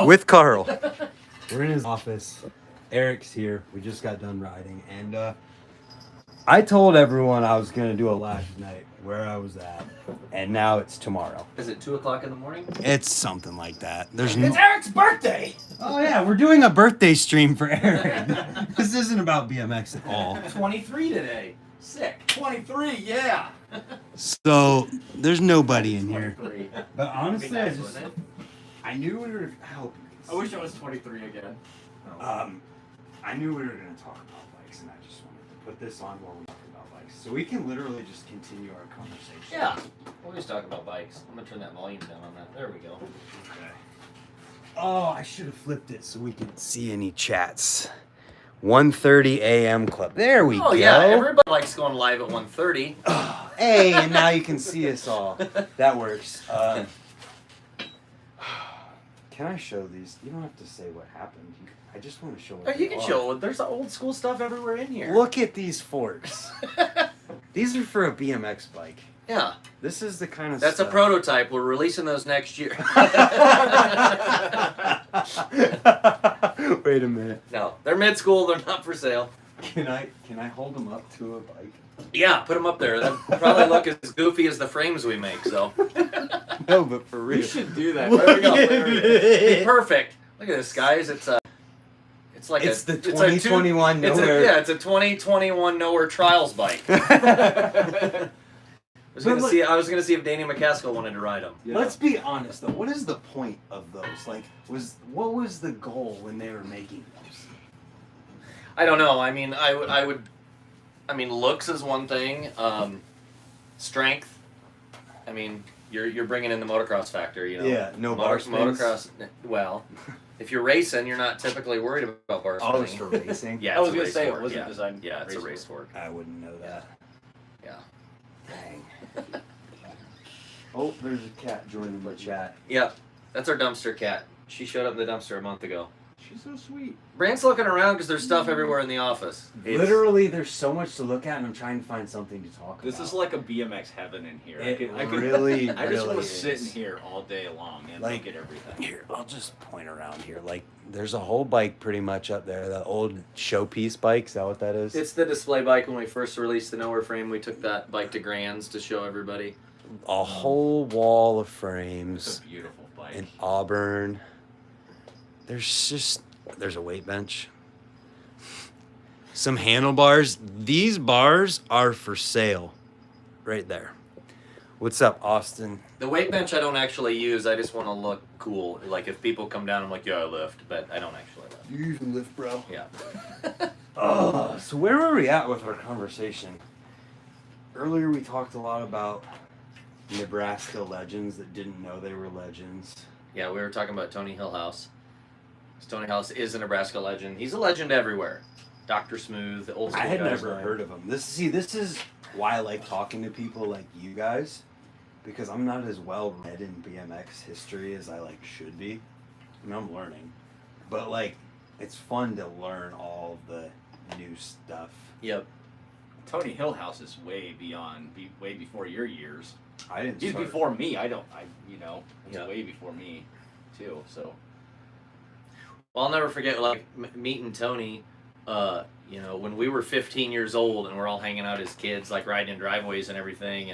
with Karl. We're in his office. Eric's here. We just got done riding, and I told everyone I was gonna do a live tonight where I was at, and now it's tomorrow. Is it 2 o'clock in the morning? It's something like that. It's Eric's birthday! Oh yeah, we're doing a birthday stream for Eric. This isn't about BMX at all. 23 today. Sick. 23, yeah. So there's nobody in here. 23. But honestly, Nice, wouldn't it? I knew we were. I wish I was 23 again. I knew we were going to talk about bikes, and I just wanted to put this on while we talk about bikes, so we can literally just continue our conversation. Yeah. We'll just talk about bikes. I'm gonna turn that volume down on that. There we go. Okay. Oh, I should have flipped it so we could see any chats. 1:30 a.m. club. There we go. Oh yeah, everybody likes going live at 1:30. Hey, and now you can see us all. That works. Can I show these? You don't have to say what happened. I just want to show what You can show. There's old school stuff everywhere in here. Look at these forks. These are for a BMX bike. Yeah. This is the kind of That's stuff. a prototype. We're releasing those next year. Wait a minute. No, they're mid school. They're not for sale. Can I hold them up to a bike? Yeah, put them up there. That probably look as goofy as the frames we make. So. No, but for real. We should do that. There we go. It'd be perfect. Look at this, guys. It's like it's the 2021 Nowhere. It's a 2021 Nowhere Trials bike. I was gonna see if Danny McCaskill wanted to ride them. Let's be honest though. What is the point of those? Like, what was the goal when they were making those? I don't know. I mean, I mean, looks is one thing. Strength. I mean, you're bringing in the motocross factor, you know. Yeah, no bar springs. Motocross. Well, if you're racing, you're not typically worried about bar spinning. Oh, it's for racing. Yeah, I was going to say it wasn't designed. Yeah, it's a race fork. I wouldn't know that. Yeah. Dang. Oh, there's a cat joining the chat. Yeah, that's our dumpster cat. She showed up in the dumpster a month ago. She's so sweet. Brant's looking around because there's stuff everywhere in the office. Literally, there's so much to look at, and I'm trying to find something to talk about. This is like a BMX heaven in here. I just really want to is. sit in here all day long and look at everything. Here, I'll just point around here. Like, there's a whole bike pretty much up there. The old showpiece bike. Is that what that is? It's the display bike. When we first released the Nowhere frame, we took that bike to Grand's to show everybody. A whole wall of frames. It's a beautiful bike. In Auburn. There's a weight bench. Some handlebars. These bars are for sale. Right there. What's up, Austin? The weight bench I don't actually use. I just want to look cool. Like if people come down, I'm like, yeah, I lift, but I don't actually lift. You even lift, bro. Yeah. So where were we at with our conversation? Earlier we talked a lot about Nebraska legends that didn't know they were legends. Yeah, we were talking about Tony Hillhouse. Tony Hillhouse is a Nebraska legend. He's a legend everywhere. Dr. Smooth, the old school I had guys never heard of him. This is why I like talking to people like you guys, because I'm not as well read in BMX history as I should be. I mean, I'm learning, but it's fun to learn all the new stuff. Yep. Tony Hillhouse is way before your years. I didn't. He's before me. He's Yeah. way before me, too. So. Well, I'll never forget meeting Tony. When we were 15 years old and we're all hanging out as kids, riding in driveways and everything,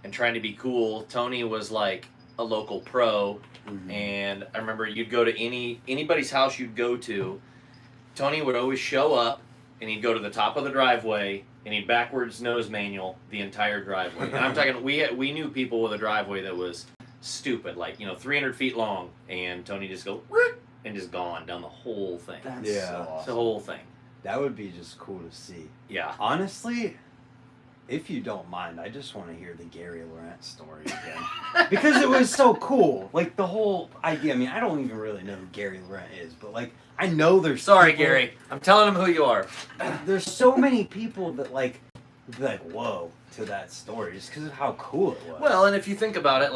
and trying to be cool. Tony was like a local pro, and I remember you'd go to anybody's house you'd go to. Tony would always show up, and he'd go to the top of the driveway, and he'd backwards nose manual the entire driveway. And I'm talking, we knew people with a driveway that was stupid, 300 feet long, and Tony just go and just gone down the whole thing. That's so awesome. The whole thing. That would be just cool to see. Yeah. Honestly, if you don't mind, I just want to hear the Gary Laurent story again. Because it was so cool. The whole idea. I mean, I don't even really know who Gary Laurent is, but I know there's Sorry, people, Gary. I'm telling him who you are. There's so many people that be whoa, to that story just because of how cool it was. Well, and if you think about it,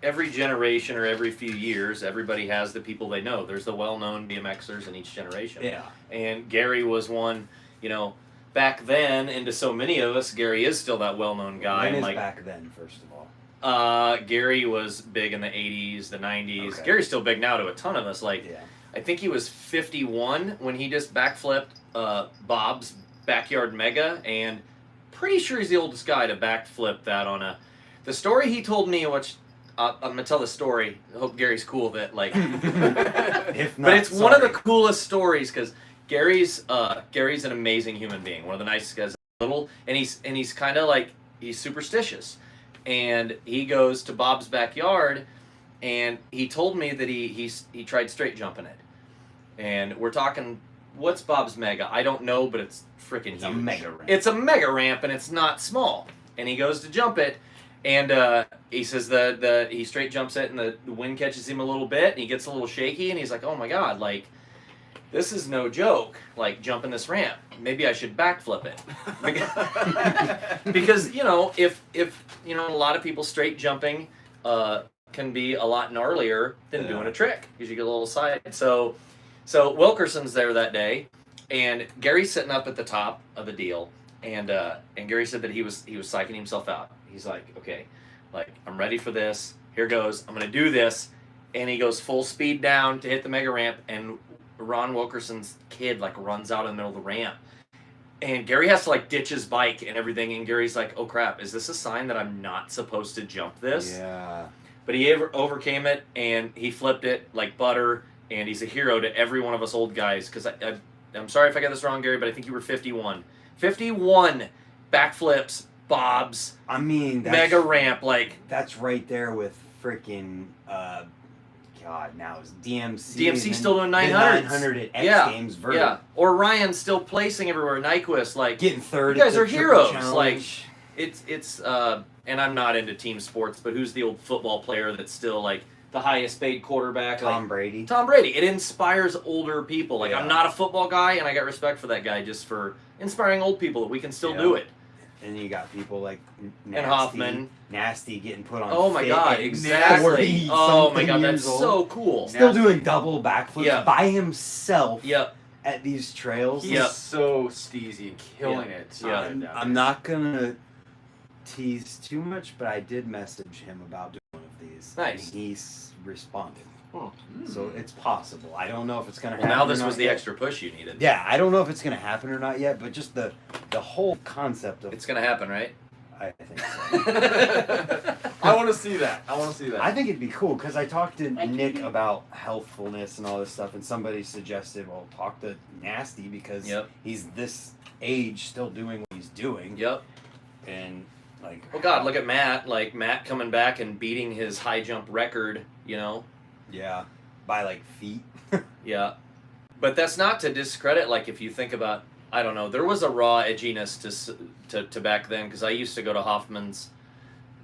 every generation or every few years, everybody has the people they know. There's the well-known BMXers in each generation. Yeah. And Gary was one, back then, and to so many of us, Gary is still that well-known guy. When is back then, first of all? Gary was big in the 80s, the 90s. Okay. Gary's still big now to a ton of us. Like, Yeah. I think he was 51 when he just backflipped Bob's backyard mega, and pretty sure he's the oldest guy to backflip that on a. The story he told me, which I'm gonna tell the story. I hope Gary's cool with it. Like, If not, but it's one of the sorry. coolest stories because Gary's an amazing human being, one of the nicest guys. Little, and he's kind of like he's superstitious, and he goes to Bob's backyard, and he told me that he tried straight jumping it, and we're talking. What's Bob's mega? I don't know, but it's freaking huge. A mega ramp. It's a mega ramp, and it's not small. And he goes to jump it, and he says he straight jumps it, and the wind catches him a little bit, and he gets a little shaky, and he's like, "Oh my God, like this is no joke. Like jumping this ramp. Maybe I should backflip it." Because if a lot of people straight jumping can be a lot gnarlier than doing a trick because you get a little side. So Wilkerson's there that day, and Gary's sitting up at the top of the deal, and Gary said that he was psyching himself out. He's like, okay, like I'm ready for this. Here goes. I'm gonna do this, and he goes full speed down to hit the mega ramp, and Ron Wilkerson's kid like runs out in the middle of the ramp, and Gary has to like ditch his bike and everything, and Gary's like, oh crap, is this a sign that I'm not supposed to jump this? Yeah. But he overcame it, and he flipped it like butter. And he's a hero to every one of us old guys. Because I'm sorry if I got this wrong, Gary, but I think you were 51. 51 backflips, bobs, I mean, mega ramp. Like that's right there with freaking God. Now it's DMC. DMC still doing 900s. 900 at X Games vert. Yeah. Or Ryan still placing everywhere. Nyquist, like Getting third. you guys at are the Triple heroes. Challenge. Like it's and I'm not into team sports, but who's the old football player that's still like the highest paid quarterback? Tom Brady. Tom Brady. It inspires older people. Like, Yeah. I'm not a football guy, and I got respect for that guy just for inspiring old people that we can still do it. And you got people like And Hoffman. Nasty getting put on. Oh my fit God, at exactly. 40 Oh my something God, years that's old. so cool. Still doing double backflips Yeah. by himself Yep. at these trails. He's Yep. so steezy and killing it. Yeah. I'm not gonna tease too much, but I did message him about doing one of these. Nice. And he's responded. Oh. So it's possible. I don't know if it's gonna Well, happen. now or this not was the yet. extra push you needed. Yeah, I don't know if it's gonna happen or not yet, but just the whole concept of It's gonna happen, right? I think so. I want to see that. I think it'd be cool because I talked to Nick about healthfulness and all this stuff, and somebody suggested, well, talk to Nasty because Yep. he's this age still doing what he's doing. Yep. And like, Oh God, look at Matt. Like Matt coming back and beating his high jump record. yeah, by like feet. Yeah. But that's not to discredit. Like if you think about, I don't know, there was a raw edginess to back then because I used to go to Hoffman's.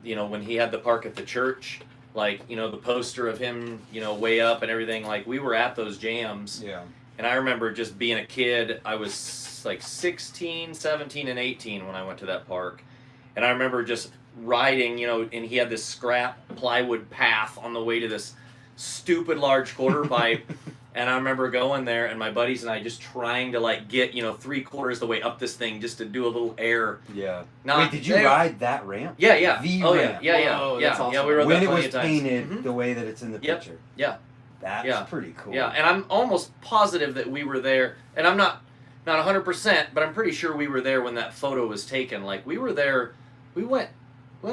When he had the park at the church, like the poster of him, way up and everything. Like we were at those jams. Yeah. And I remember just being a kid. I was like 16, 17, and 18 when I went to that park. And I remember just riding, and he had this scrap plywood path on the way to this stupid large quarter pipe. And I remember going there and my buddies and I just trying to like get, 3/4 the way up this thing just to do a little air. Yeah. Not Wait, did you there. ride that ramp? Yeah, yeah. The Oh, ramp. yeah. Whoa, Yeah, that's awesome. yeah, we rode When that it plenty was of times. painted Mhm. the way that it's in the Yep. picture. Yeah. That's Yeah. pretty cool. Yeah, and I'm almost positive that we were there, and I'm not 100%, but I'm pretty sure we were there when that photo was taken. Like we were there, we went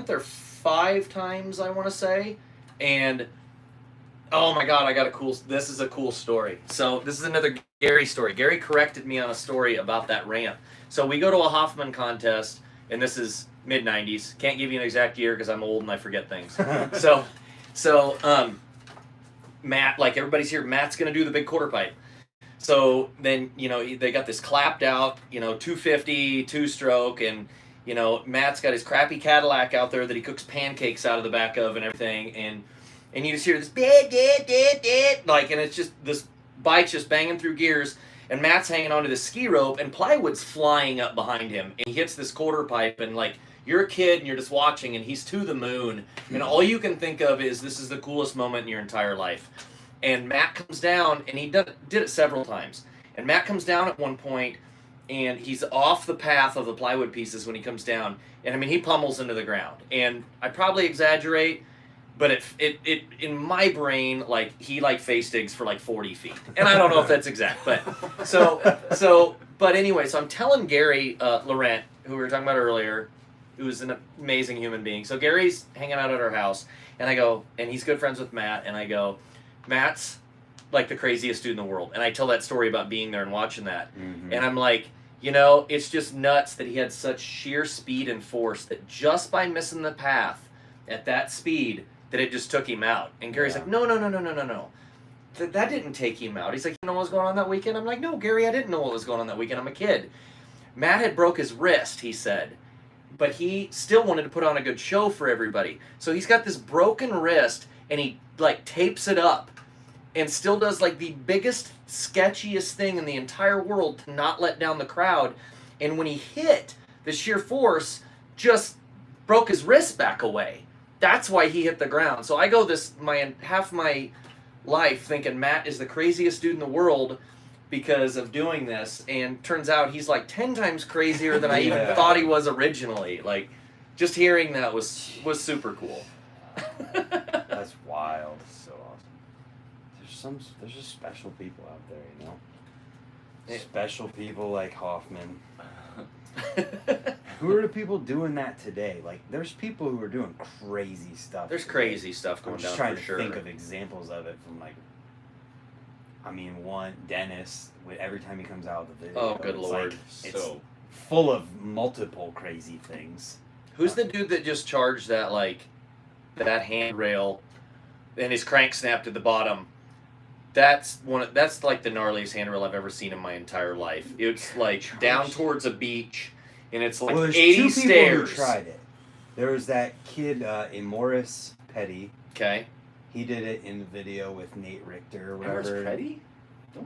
there 5 times, I want to say, and oh my God, this is a cool story. So this is another Gary story. Gary corrected me on a story about that ramp. So we go to a Hoffman contest, and this is mid-90s. Can't give you an exact year because I'm old and I forget things. So Matt, like everybody's here, Matt's going to do the big quarter pipe. So then, they got this clapped out, 250, 2-stroke, and, Matt's got his crappy Cadillac out there that he cooks pancakes out of the back of and everything, and you just hear this, like, and it's just, this bike's just banging through gears, and Matt's hanging onto this ski rope, and plywood's flying up behind him, and he hits this quarter pipe, and, like, you're a kid, and you're just watching, and he's to the moon, and all you can think of is, this is the coolest moment in your entire life. And Matt comes down, and he did it several times. And Matt comes down at one point, and he's off the path of the plywood pieces when he comes down, and I mean he pummels into the ground. And I probably exaggerate, but it in my brain, like he like face digs for like 40 feet, and I don't know if that's exact, but but anyway, so I'm telling Gary Laurent, who we were talking about earlier, who's an amazing human being. So Gary's hanging out at our house, and I go, and he's good friends with Mat, and I go, Mat's like the craziest dude in the world, and I tell that story about being there and watching that, and I'm like, you know, it's just nuts that he had such sheer speed and force that just by missing the path at that speed, that it just took him out. And Gary's like, no. That didn't take him out. He's like, you know what was going on that weekend? I'm like, no, Gary, I didn't know what was going on that weekend. I'm a kid. Mat had broke his wrist, he said, but he still wanted to put on a good show for everybody. So he's got this broken wrist, and he like tapes it up and still does like the biggest, sketchiest thing in the entire world to not let down the crowd. And when he hit, the sheer force just broke his wrist back away. That's why he hit the ground. So I go half my life thinking Mat is the craziest dude in the world because of doing this, and turns out he's like 10 times crazier than I even thought he was originally. Like, just hearing that was super cool. That's wild. So awesome. There's just special people out there, you know? Special people like Hoffman. Who are the people doing that today? Like, there's people who are doing crazy stuff. There's crazy stuff going down, for sure. I'm just trying to think of examples of it from, like, I mean, Dennis, every time he comes out with a video. Oh, good Lord. Like, it's full of multiple crazy things. Who's the dude that just charged that, like, that handrail and his crank snapped at the bottom? That's like the gnarliest handrail I've ever seen in my entire life. It's like down towards a beach, and it's like 80 stairs. People who tried it. There was that kid in Morris Petty. Okay. He did it in the video with Nate Richter or whatever. Morris Petty?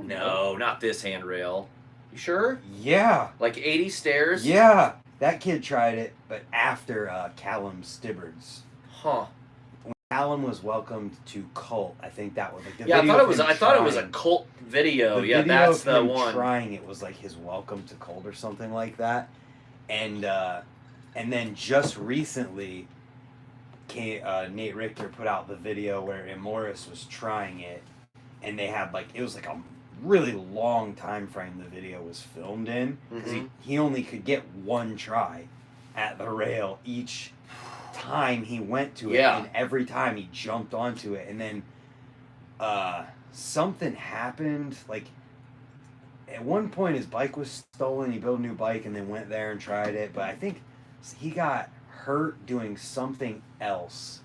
No, not this handrail. You sure? Yeah. Like 80 stairs? Yeah. That kid tried it, but after Callum Stibbards. Huh. Callum was welcomed to Cult. I think that was like the video. Yeah, I thought it was a Cult video. The yeah, video that's of the him one. Trying it was like his welcome to Cult or something like that, and then just recently, Nate Richter put out the video where Morris was trying it, and they had like it was like a really long time frame the video was filmed in because he only could get one try at the rail each time he went to it, and every time he jumped onto it, and then something happened. Like at one point his bike was stolen, he built a new bike and then went there and tried it, but I think he got hurt doing something else,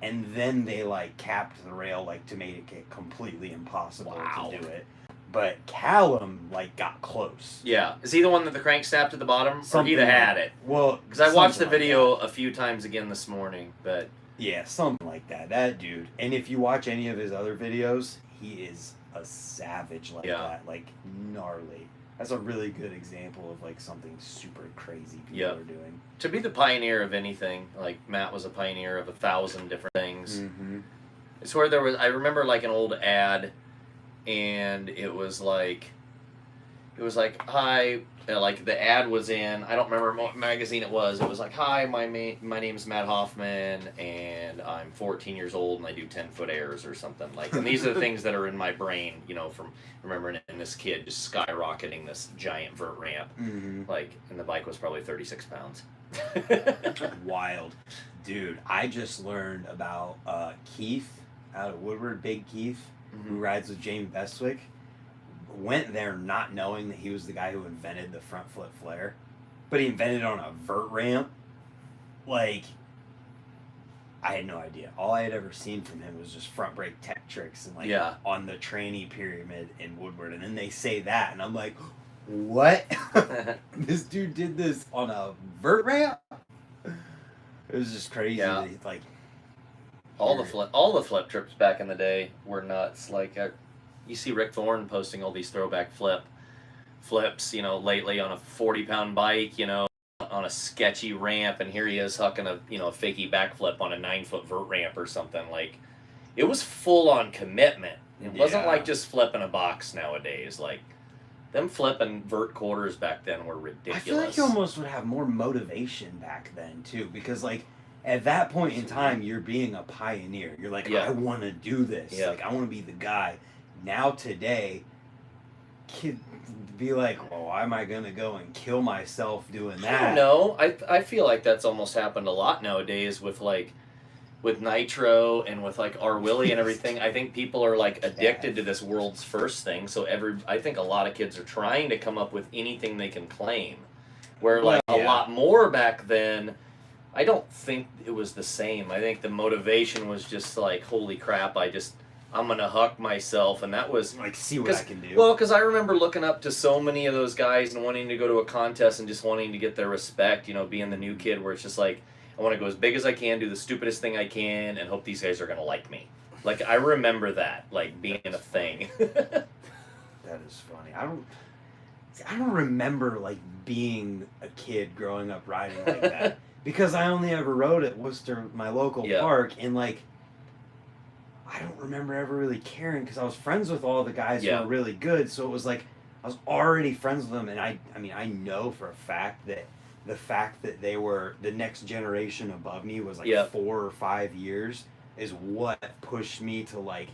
and then they like capped the rail like to make it get completely impossible to do it. But Callum like got close. Yeah, is he the one that the crank snapped at the bottom, or he that had it? Well, because I watched the video a few times again this morning, but yeah, something like that. That dude, and if you watch any of his other videos, he is a savage like that, like gnarly. That's a really good example of like something super crazy people are doing. To be the pioneer of anything, like Mat was a pioneer of 1,000 different things. It's where I remember like an old ad, and it was like, hi, like the ad was in, I don't remember what magazine it was like, hi, my name's Mat Hoffman, and I'm 14 years old, and I do 10-foot airs or something, like, and these are the things that are in my brain, you know, from remembering this kid just skyrocketing this giant vert ramp, like, and the bike was probably 36 pounds. Wild. Dude, I just learned about Keith out of Woodward, Big Keith, who rides with Jamie Bestwick. Went there not knowing that he was the guy who invented the front flip flare, but he invented it on a vert ramp. Like, I had no idea. All I had ever seen from him was just front brake tech tricks and like on the tranny pyramid in Woodward, and then they say that, and I'm like, what? This dude did this on a vert ramp? It was just crazy. Yeah. Like all the flip trips back in the day were nuts. Like you see Rick Thorne posting all these throwback flips, you know, lately on a 40-pound bike, you know, on a sketchy ramp, and here he is hucking a fakey backflip on a 9-foot vert ramp or something. Like, it was full on commitment. It wasn't like just flipping a box nowadays. Like, them flipping vert quarters back then were I ridiculous. feel like you almost would have more motivation back then too, because like at that point in time, you're being a pioneer. You're like, Yeah. I want to do this. Yeah. Like I want to be the guy. Now today, kid be like, well, why am I gonna go and kill myself doing that? I don't know. I feel like that's almost happened a lot nowadays with like with Nitro and with like R. Willie and everything. I think people are like addicted to this world's first thing. So I think a lot of kids are trying to come up with anything they can claim. Where like a lot more back then, I don't think it was the same. I think the motivation was just like, holy crap, I'm gonna huck myself, and that was like see what I can do. Well, because I remember looking up to so many of those guys and wanting to go to a contest and just wanting to get their respect. You know, being the new kid, where it's just like I want to go as big as I can, do the stupidest thing I can, and hope these guys are gonna like me. Like I remember that, like being a thing. That is funny. I don't remember like being a kid growing up riding like that because I only ever rode at Worcester, my local park, and like. I don't remember ever really caring because I was friends with all the guys who were really good. So it was like I was already friends with them, and I mean I know for a fact that the fact that they were the next generation above me was like 4 or 5 years is what pushed me to like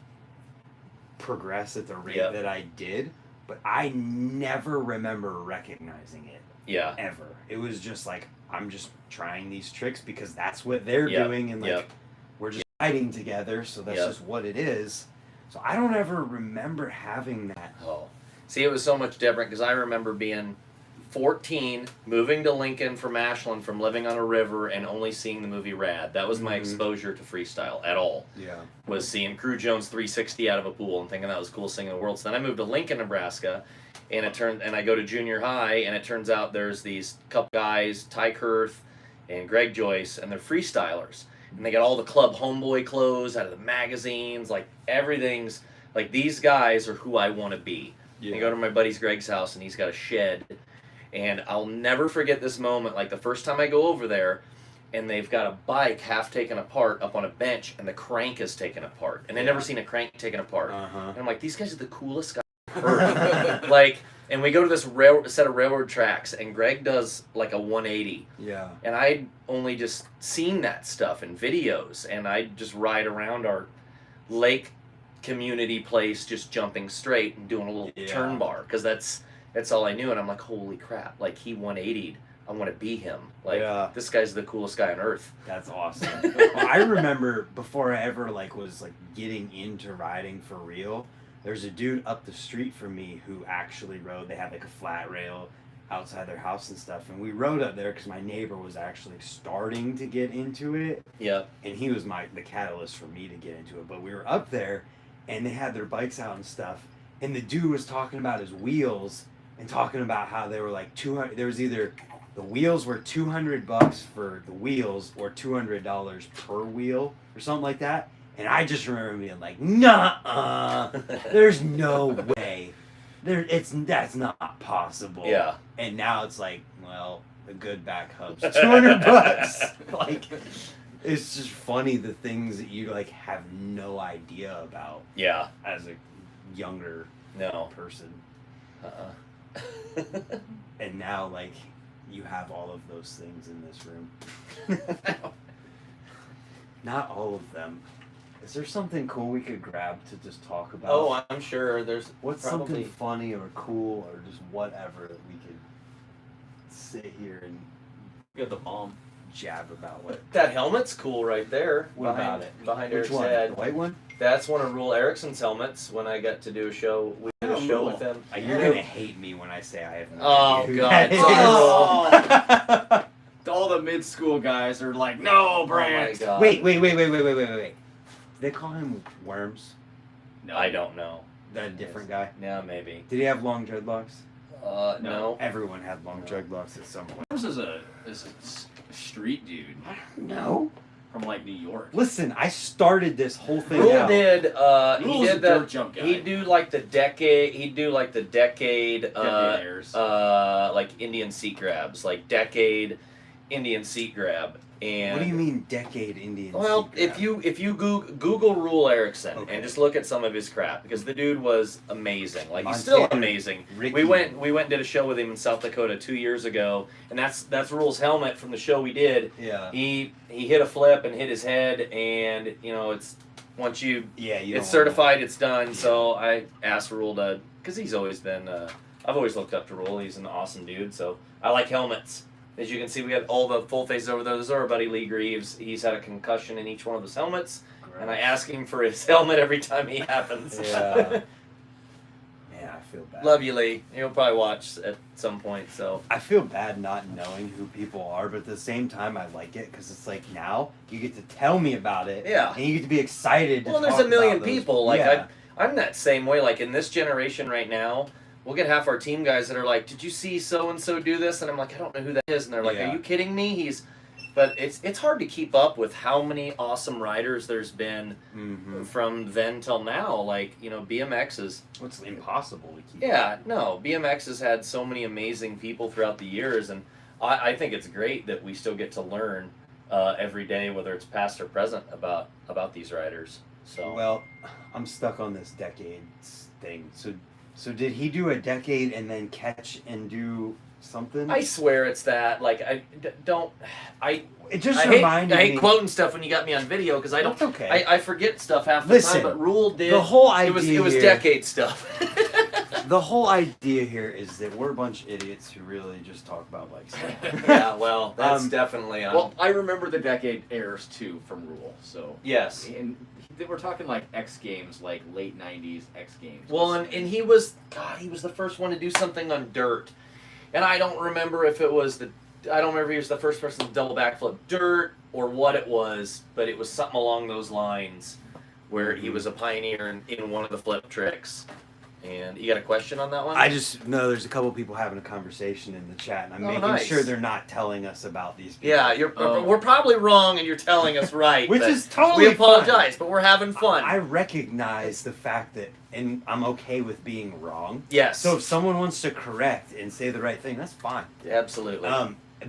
progress at the rate that I did. But I never remember recognizing it. Yeah. Ever. It was just like I'm just trying these tricks because that's what they're doing, and like we're just riding together, so that's just what it is. So I don't ever remember having that. Oh, see, it was so much different because I remember being 14, moving to Lincoln from Ashland, from living on a river and only seeing the movie Rad. That was my exposure to freestyle at all. Yeah, was seeing Crew Jones 360 out of a pool and thinking that was the coolest thing in the world. So then I moved to Lincoln, Nebraska, and I go to junior high, and it turns out there's these couple guys, Ty Kurth and Greg Joyce, and they're freestylers. And they got all the club homeboy clothes out of the magazines, like everything's like these guys are who I want to be. Yeah. I go to my buddy's Greg's house, and he's got a shed, and I'll never forget this moment. Like the first time I go over there, and they've got a bike half taken apart up on a bench, and the crank is taken apart, and I've never seen a crank taken apart. And I'm like, these guys are the coolest guys on earth. Like. And we go to this set of railroad tracks, and Greg does like a 180. Yeah. And I'd only just seen that stuff in videos, and I'd just ride around our lake community place just jumping straight and doing a little turn bar, because that's all I knew. And I'm like, holy crap, like he 180'd. I want to be him. Like this guy's the coolest guy on earth. That's awesome. Well, I remember before I ever like was like getting into riding for real, there's a dude up the street from me who actually rode. They had like a flat rail outside their house and stuff, and we rode up there because my neighbor was actually starting to get into it. Yeah. And he was the catalyst for me to get into it. But we were up there, and they had their bikes out and stuff, and the dude was talking about his wheels and talking about how they were like 200. There was either the wheels were $200 for the wheels or $200 per wheel or something like that. And I just remember being like, nah, there's no way. That's not possible. Yeah. And now it's like, well, a good back hub's $200. Like, it's just funny the things that you like have no idea about. Yeah. As a younger person. And now like you have all of those things in this room. Not all of them. Is there something cool we could grab to just talk about? Oh, I'm sure there's what's something funny or cool or just whatever that we could sit here and get the bomb jab about what that helmet's cool right there. What about it? Behind Which Eric's one? head. The white one? That's one of Rule Erickson's helmets. When I got to do a show, we did a show with him. You're gonna hate me when I say I have no idea. Oh God! All the mid-school guys are like, no, Brant. Oh my God. Wait. They call him Worms? No, I don't know. That a different guy? Yeah, maybe. Did he have long dreadlocks? No. Everyone had long dreadlocks at some point. Worms is a street dude. I don't know. From like New York. Listen, I started this whole thing. Rule out. did. He did that. Dirt jump guy. He'd do like the decade. Like Indian seat grabs, like decade. Indian seat grab. And What do you mean decade Indian? well, seat if grab? you Google Rule Erickson Okay. and just look at some of his crap, because the dude was amazing. Like he's Montana still amazing. Ricky. We went and did a show with him in South Dakota 2 years ago, and that's Rule's helmet from the show we did. Yeah. He hit a flip and hit his head, and it's once you You it's certified, it's done. So I asked Rule to, because he's always been I've always looked up to Rule. He's an awesome dude. So I like helmets. As you can see, we got all the full faces over there. There's our buddy Lee Greaves. He's had a concussion in each one of his helmets, and I ask him for his helmet every time he happens. Yeah. Man, I feel bad. Love you, Lee. You'll probably watch at some point. So I feel bad not knowing who people are, but at the same time, I like it because it's like now you get to tell me about it. Yeah. And you get to be excited. To well, there's talk a million about those- people. Like yeah. I'm that same way. Like in this generation right now, we'll get half our team guys that are like, "Did you see so and so do this?" And I'm like, "I don't know who that is." And they're like, Yeah. "Are you kidding me?" But it's hard to keep up with how many awesome riders there's been from then till now. Like BMX is. It's impossible to keep. Yeah, no, BMX has had so many amazing people throughout the years, and I think it's great that we still get to learn every day, whether it's past or present, about these riders. So Well, I'm stuck on this decade thing. So did he do a decade and then catch and do something? I swear it's that. Like It just I reminded hate me. quoting stuff when you got me on video because I don't. That's okay. I forget stuff half the Listen, time. But Rule did. The whole idea it was here, decade stuff. The whole idea here is that we're a bunch of idiots who really just talk about like stuff. Yeah, well, that's definitely on. Well, I remember the decade airs too from Rule. So yes. and we're talking like X Games, like late '90s X Games. Well, and he was the first one to do something on dirt, and I don't remember if it was I don't remember if he was the first person to double backflip dirt or what it was, but it was something along those lines, where he was a pioneer in one of the flip tricks. And you got a question on that one? I just know there's a couple people having a conversation in the chat, and I'm making nice. sure they're not telling us about these people. Yeah, we're probably wrong, and you're telling us right. Which but is totally we apologize, but we're having fun. I recognize the fact that, and I'm okay with being wrong. Yes. So if someone wants to correct and say the right thing, that's fine. Absolutely.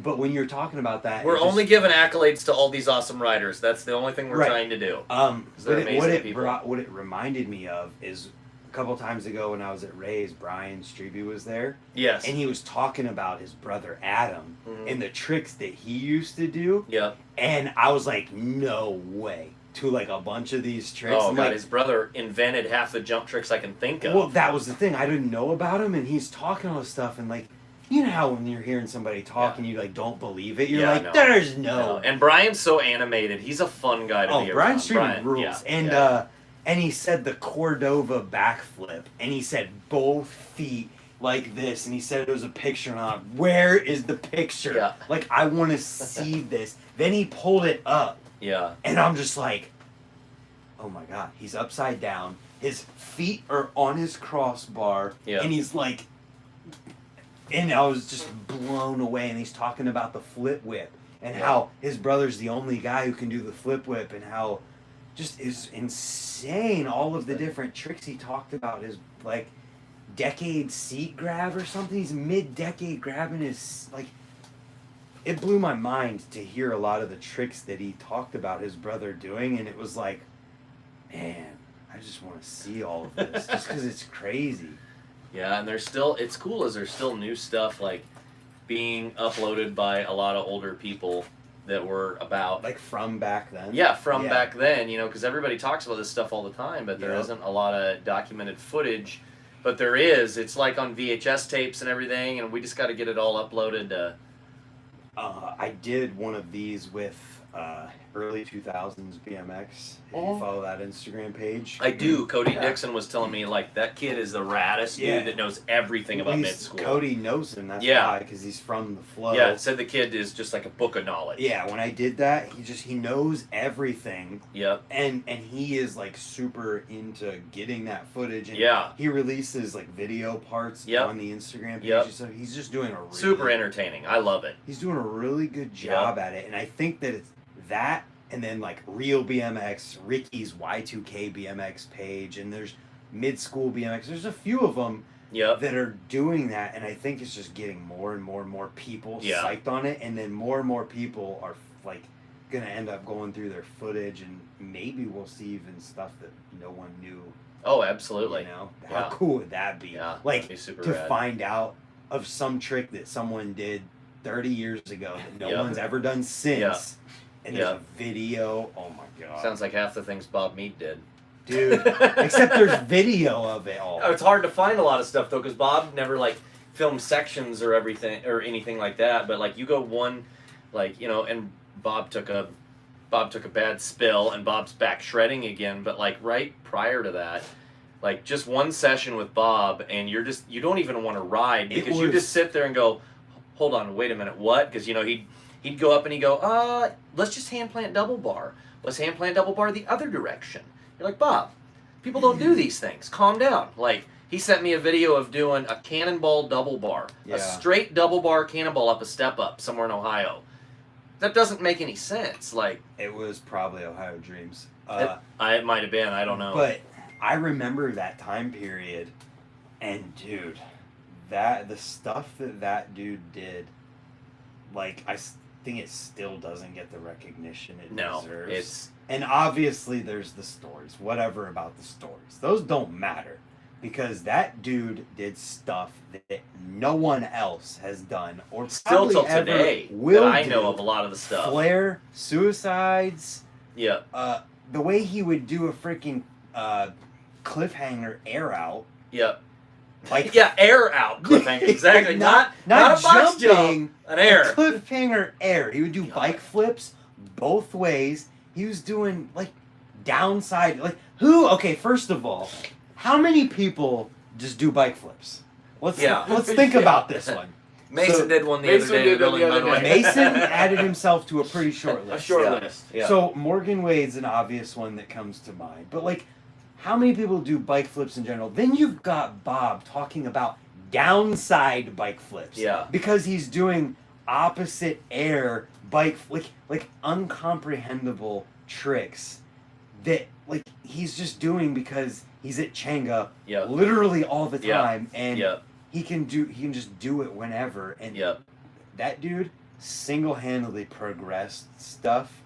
But when you're talking about that, We're only giving accolades to all these awesome riders. That's the only thing we're Right. trying to do. What amazing people. it reminded me of is a couple times ago when I was at Ray's, Brian Strebe was there. Yes. And he was talking about his brother Adam Mhm. and the tricks that he used to do. Yep. And I was like, no way. To like a bunch of these tricks. Oh I'm god, like, his brother invented half the jump tricks I can think of. well, that was the thing. I didn't know about him, and he's talking all this stuff, and like, you know how when you're hearing somebody talk and you like don't believe it, you're Yeah, like, no. there's no. And Brian's so animated. He's a fun guy to be Brian around. Strebe rules. yeah, and yeah. And he said the Cordova backflip, and he said both feet like this, and he said it was a picture, and I'm like, where is the picture? Yeah. Like, I want to see this. Then he pulled it up, Yeah. and I'm just like, oh my god, he's upside down. His feet are on his crossbar, Yeah. and he's like, and I was just blown away. And he's talking about the flip whip and how his brother's the only guy who can do the flip whip, and how just is insane. All of the different tricks he talked about, his like decade seat grab or something. He's mid-decade grabbing his like. It blew my mind to hear a lot of the tricks that he talked about his brother doing, and it was like, man, I just want to see all of this just because it's crazy. Yeah, and it's cool as there's still new stuff like being uploaded by a lot of older people that were about Like from back then. back then, because everybody talks about this stuff all the time, but there Yep. isn't a lot of documented footage. But there is. It's like on VHS tapes and everything, and we just got to get it all uploaded. I did one of these with early 2000s BMX. If Oh. you follow that Instagram page. I do. Cody Dixon was telling me, like, that kid is the raddest Yeah. dude that knows everything about He's- mid-school. Cody knows him, that's Yeah. why, because he's from the flow. Yeah, it said the kid is just like a book of knowledge. Yeah, when I did that, he knows everything, Yep. and he is like super into getting that footage. And Yeah. he releases like video parts Yep. on the Instagram page. Yep. So he's just doing a really, Super entertaining. I love it. He's doing a really good job at it, and I think that it's that, and then like Real BMX, Ricky's Y2K BMX page, and there's mid school BMX. There's a few of them Yep. that are doing that, and I think it's just getting more and more and more people psyched on it, and then more and more people are like gonna end up going through their footage, and maybe we'll see even stuff that no one knew. Oh, absolutely. You know, how cool would that be? Yeah, like that'd be super to rad. find out of some trick that someone did 30 years ago that no one's ever done since, and there's a video. Oh my god! Sounds like half the things Bob Meader did. Dude, except there's video of it all. It's hard to find a lot of stuff though, because Bob never like filmed sections or everything or anything like that. But like you go one, like you know, and Bob took a bad spill, and Bob's back shredding again. But like right prior to that, like just one session with Bob, and you don't even want to ride because you just sit there and go, hold on, wait a minute, what? Because you know he'd go up and he'd go, let's just hand plant double bar. Let's hand plant double bar the other direction. You're like, Bob, people don't do these things. Calm down. Like, he sent me a video of doing a cannonball double bar. A straight double bar cannonball up a step up somewhere in Ohio. That doesn't make any sense. Like, it was probably Ohio Dreams. It might have been. I don't know. But I remember that time period, and dude, the stuff that dude did, like, I think it still doesn't get the recognition it deserves. And obviously there's the stories, whatever about the stories. Those don't matter, because that dude did stuff that no one else has done or still till ever today will that I do. know of a lot of the stuff. Flare, suicides. Yeah. The way he would do a freaking cliffhanger air out. Yep. Like air out cliffhanger. Exactly. not a box jump. An air. Cliffhanger air. He would do bike flips both ways. He was doing like downside. Like who? Okay, first of all, how many people just do bike flips? Let's think about this one. Mason did one the other day. Mason added himself to a pretty short list. A short list. Yeah. So Morgan Wade's an obvious one that comes to mind. But like, how many people do bike flips in general? Then you've got Bob talking about downside bike flips. Yeah. Because he's doing opposite air bike, like uncomprehendable tricks that like he's just doing because he's at Changa literally all the time, and he can just do it whenever. And that dude single-handedly progressed stuff,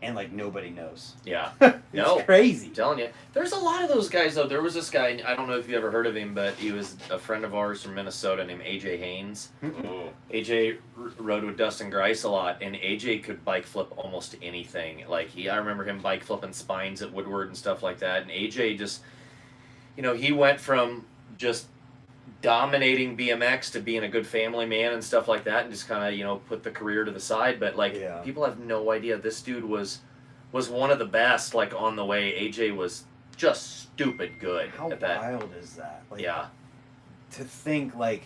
and like nobody knows. Yeah. It's crazy. I'm telling you. There's a lot of those guys though. There was this guy, I don't know if you ever heard of him, but he was a friend of ours from Minnesota named AJ Haynes. AJ rode with Dustin Grice a lot, and AJ could bike flip almost anything. Like I remember him bike flipping spines at Woodward and stuff like that. And AJ just, he went from just dominating BMX to being a good family man and stuff like that, and just kind of put the career to the side. But people have no idea this dude was one of the best. Like on the way, AJ was just stupid good at that. How wild is that? Like, to think like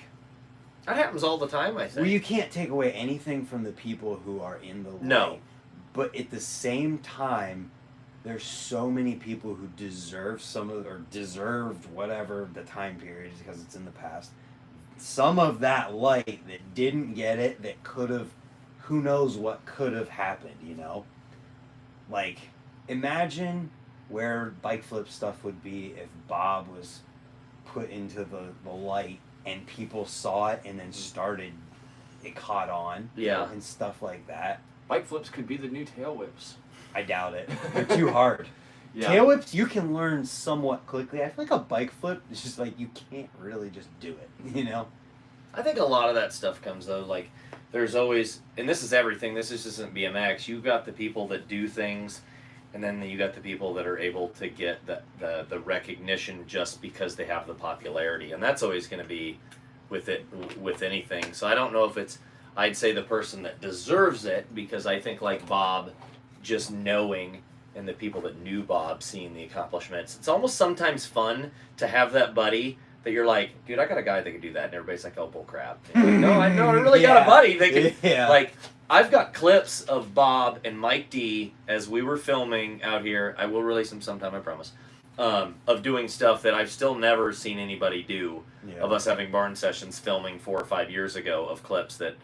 that happens all the time. I think. Well, you can't take away anything from the people who are in the light. No. But at the same time, there's so many people who deserve deserved whatever the time period is because it's in the past. Some of that light that didn't get it, that could have, who knows what could have happened, Like, imagine where bike flip stuff would be if Bob was put into the light and people saw it and then it caught on. And stuff like that. Bike flips could be the new tail whips. I doubt it. They're too hard. Tail whips you can learn somewhat quickly. I feel like a bike flip is just like you can't really just do it, I think a lot of that stuff comes though, like there's always, and this is everything, this isn't BMX, you've got the people that do things, and then you got the people that are able to get the recognition just because they have the popularity, and that's always going to be with anything. So I don't know if I'd say the person that deserves it, because I think like Bob, just knowing, and the people that knew Bob seeing the accomplishments, it's almost sometimes fun to have that buddy that you're like, dude, I got a guy that can do that, and everybody's like, oh, bull crap. Like, no, I really got a buddy that can. Like, I've got clips of Bob and Mike D as we were filming out here. I will release them sometime, I promise. Of doing stuff that I've still never seen anybody do. Of us having barn sessions filming 4 or 5 years ago of clips that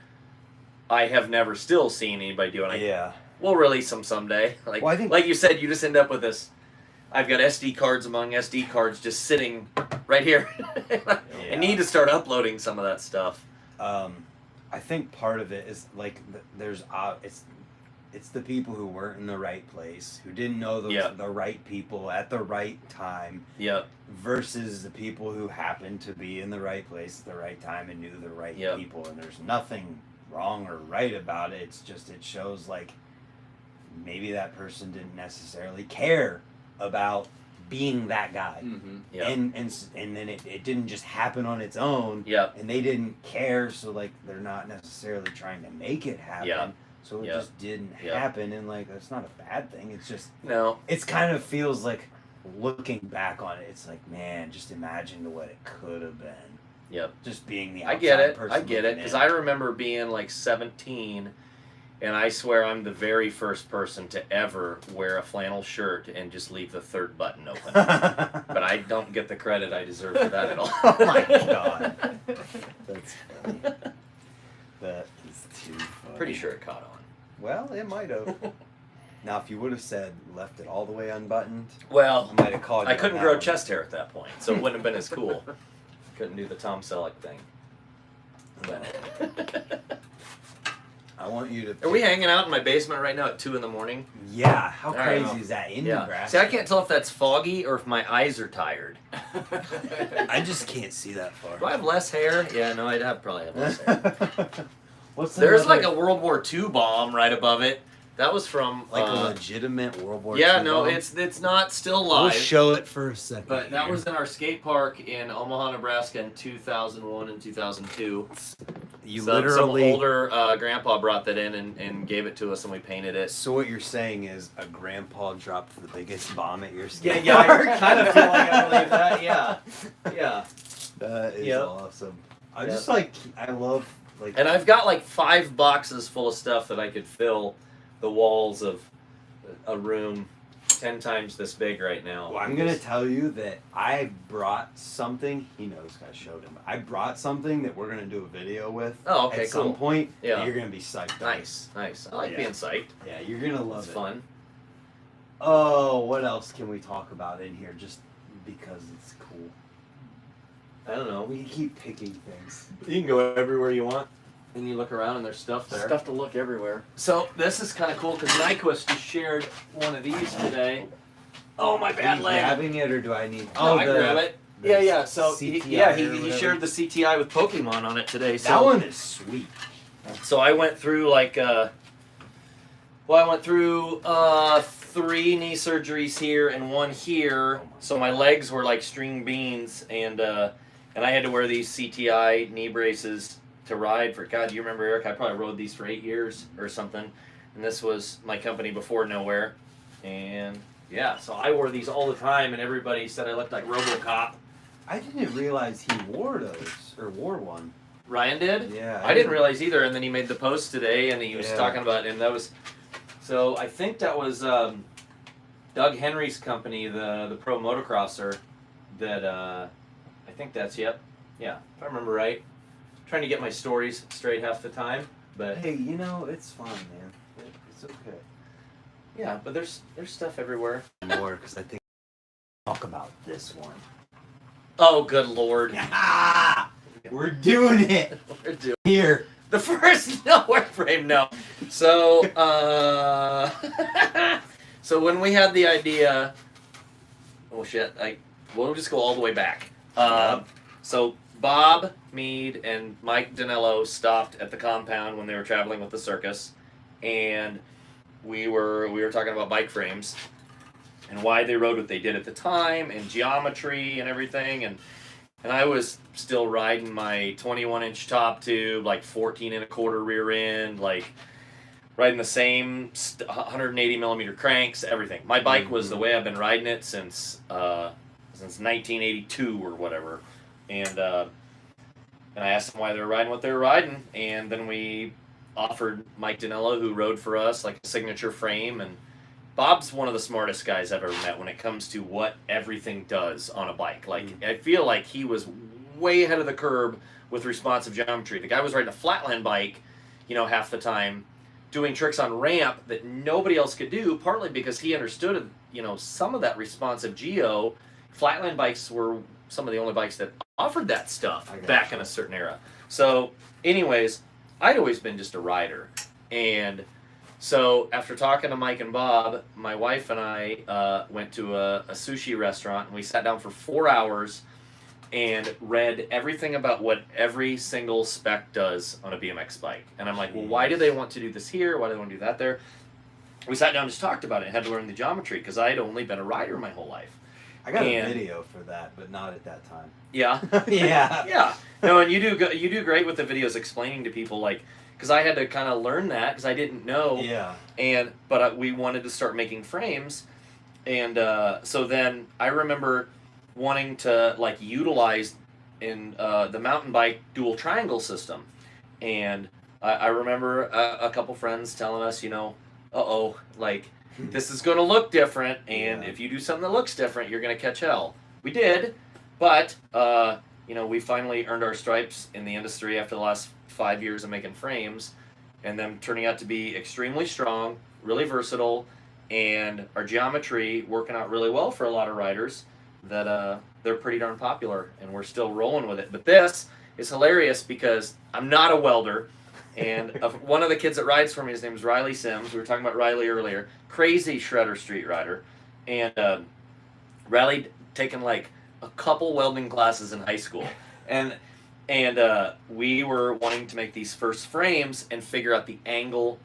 I have never still seen anybody do. And we'll release them someday. Like, like you said, you just end up with this. I've got SD cards among SD cards just sitting right here. I Yeah. need to start uploading some of that stuff. I think part of it is like there's it's the people who weren't in the right place, who didn't know the right people at the right time. Yep. Versus the people who happened to be in the right place at the right time and knew the right people. And there's nothing wrong or right about it. It's just it shows like maybe that person didn't necessarily care about being that guy. Mm-hmm. Yep. And then it didn't just happen on its own. Yep. And they didn't care, so like they're not necessarily trying to make it happen. Yep. So it Yep. just didn't Yep. happen, and like that's not a bad thing. It's just No. it's kind of feels like looking back on it, it's like, man, just imagine what it could have been. Yep. Just being the I outside get it. person. I get it. looking Because in. I remember being like 17, and I swear I'm the very first person to ever wear a flannel shirt and just leave the third button open. But I don't get the credit I deserve for that at all. Oh my god. That's funny. That is too funny. Pretty sure it caught on. Well, it might have. Now, if you would have said left it all the way unbuttoned, Well, I might have called you. I on couldn't that grow one. chest hair at that point, so it wouldn't have been as cool. Couldn't do the Tom Selleck thing. But I want you to. are we hanging out in my basement right now at 2 in the morning? Yeah. How right. crazy is that in Yeah. Nebraska? See, I can't tell if that's foggy or if my eyes are tired. I just can't see that far. Do I have less hair? Yeah, no, I'd probably have less hair. What's There's another- like a World War II bomb right above it. That was from like a legitimate World War yeah, II no, bomb? it's not still We'll live. show it for a second. But that here. was in our skate park in Omaha, Nebraska in 2001 and 2002. You Some literally. older grandpa brought that in and gave it to us and we painted it. So what you're saying is a grandpa dropped the biggest bomb at your skate Yeah, park? I kind of feel like I believe that. Yeah, yeah. That is Yep. awesome. I Yep. just like I love like. And I've got like 5 boxes full of stuff that I could fill the walls of a room 10 times this big right now. Well, I'm gonna tell you that I brought something. He knows. I showed him. I brought something that we're gonna do a video with. Oh, okay, at some cool. point. Yeah. that you're gonna be psyched. on. Nice, nice. I like Yeah. being psyched. Yeah, you're gonna love It's it. fun. Oh, what else can we talk about in here? Just because it's cool. I don't know. We keep picking things. You can go everywhere you want. And you look around and there's stuff there. Stuff to look everywhere. So this is kind of cool because Nyquist just shared one of these today. Oh, my Are bad you leg. grabbing it or do I need? Oh, I grab it. the Yeah, yeah. So he, CTI or he whatever. shared the CTI with Pokemon on it today. So That one is sweet. So I went through like I went through 3 knee surgeries here and 1 here. So my legs were like string beans, and I had to wear these CTI knee braces to ride for. God, do you remember, Eric? I probably rode these for 8 years or something, and this was my company before Nowear, and yeah, so I wore these all the time, and everybody said I looked like RoboCop. I didn't realize he wore those or wore one. Ryan did. Yeah, I didn't realize either, and then he made the post today, and he was Yeah. talking about, and that was, so I think that was Doug Henry's company, the pro motocrosser, that I think that's yeah, if I remember right. Trying to get my stories straight half the time, but Hey, you know it's fine, man. It's okay. yeah, but there's stuff everywhere. More because I think talk about this one. Oh, good lord, We're doing it we're doing here. the first Nowhere frame. No, so so when we had the idea, oh shit, we'll just go all the way back. So Bob Meade and Mike Danello stopped at the compound when they were traveling with the circus, and we were talking about bike frames and why they rode what they did at the time and geometry and everything, and I was still riding my 21-inch top tube, like 14 and a quarter rear end, like riding the same 180 millimeter cranks, everything. My bike was the way I've been riding it since 1982 or whatever, and I asked them why they were riding what they were riding, and then we offered Mike Danello, who rode for us, like a signature frame, and Bob's one of the smartest guys I've ever met when it comes to what everything does on a bike. Like, I feel like he was way ahead of the curve with responsive geometry. The guy was riding a flatland bike, half the time, doing tricks on ramp that nobody else could do, partly because he understood, some of that responsive geo. Flatland bikes were some of the only bikes that offered that stuff I got back you. in a certain era. So, anyways, I'd always been just a rider, and so after talking to Mike and Bob, my wife and I went to a sushi restaurant, and we sat down for 4 hours and read everything about what every single spec does on a BMX bike. And I'm like, well, why do they want to do this here? Why do they want to do that there? We sat down and just talked about it and had to learn the geometry because I had only been a rider my whole life. I got a video for that, but not at that time. Yeah. Yeah. Yeah. No, and you do great with the videos explaining to people, like, because I had to kind of learn that because I didn't know. Yeah. But we wanted to start making frames, and so then I remember wanting to like utilize in the mountain bike dual triangle system, and I remember a couple friends telling us, like this is going to look different, and if you do something that looks different, you're going to catch hell. We did, but we finally earned our stripes in the industry after the last 5 years of making frames, and them turning out to be extremely strong, really versatile, and our geometry working out really well for a lot of riders that they're pretty darn popular, and we're still rolling with it. But this is hilarious because I'm not a welder, and one of the kids that rides for me, his name is Riley Sims. We were talking about Riley earlier. Crazy shredder street rider. And Riley taken like a couple welding classes in high school. And we were wanting to make these first frames and figure out the angle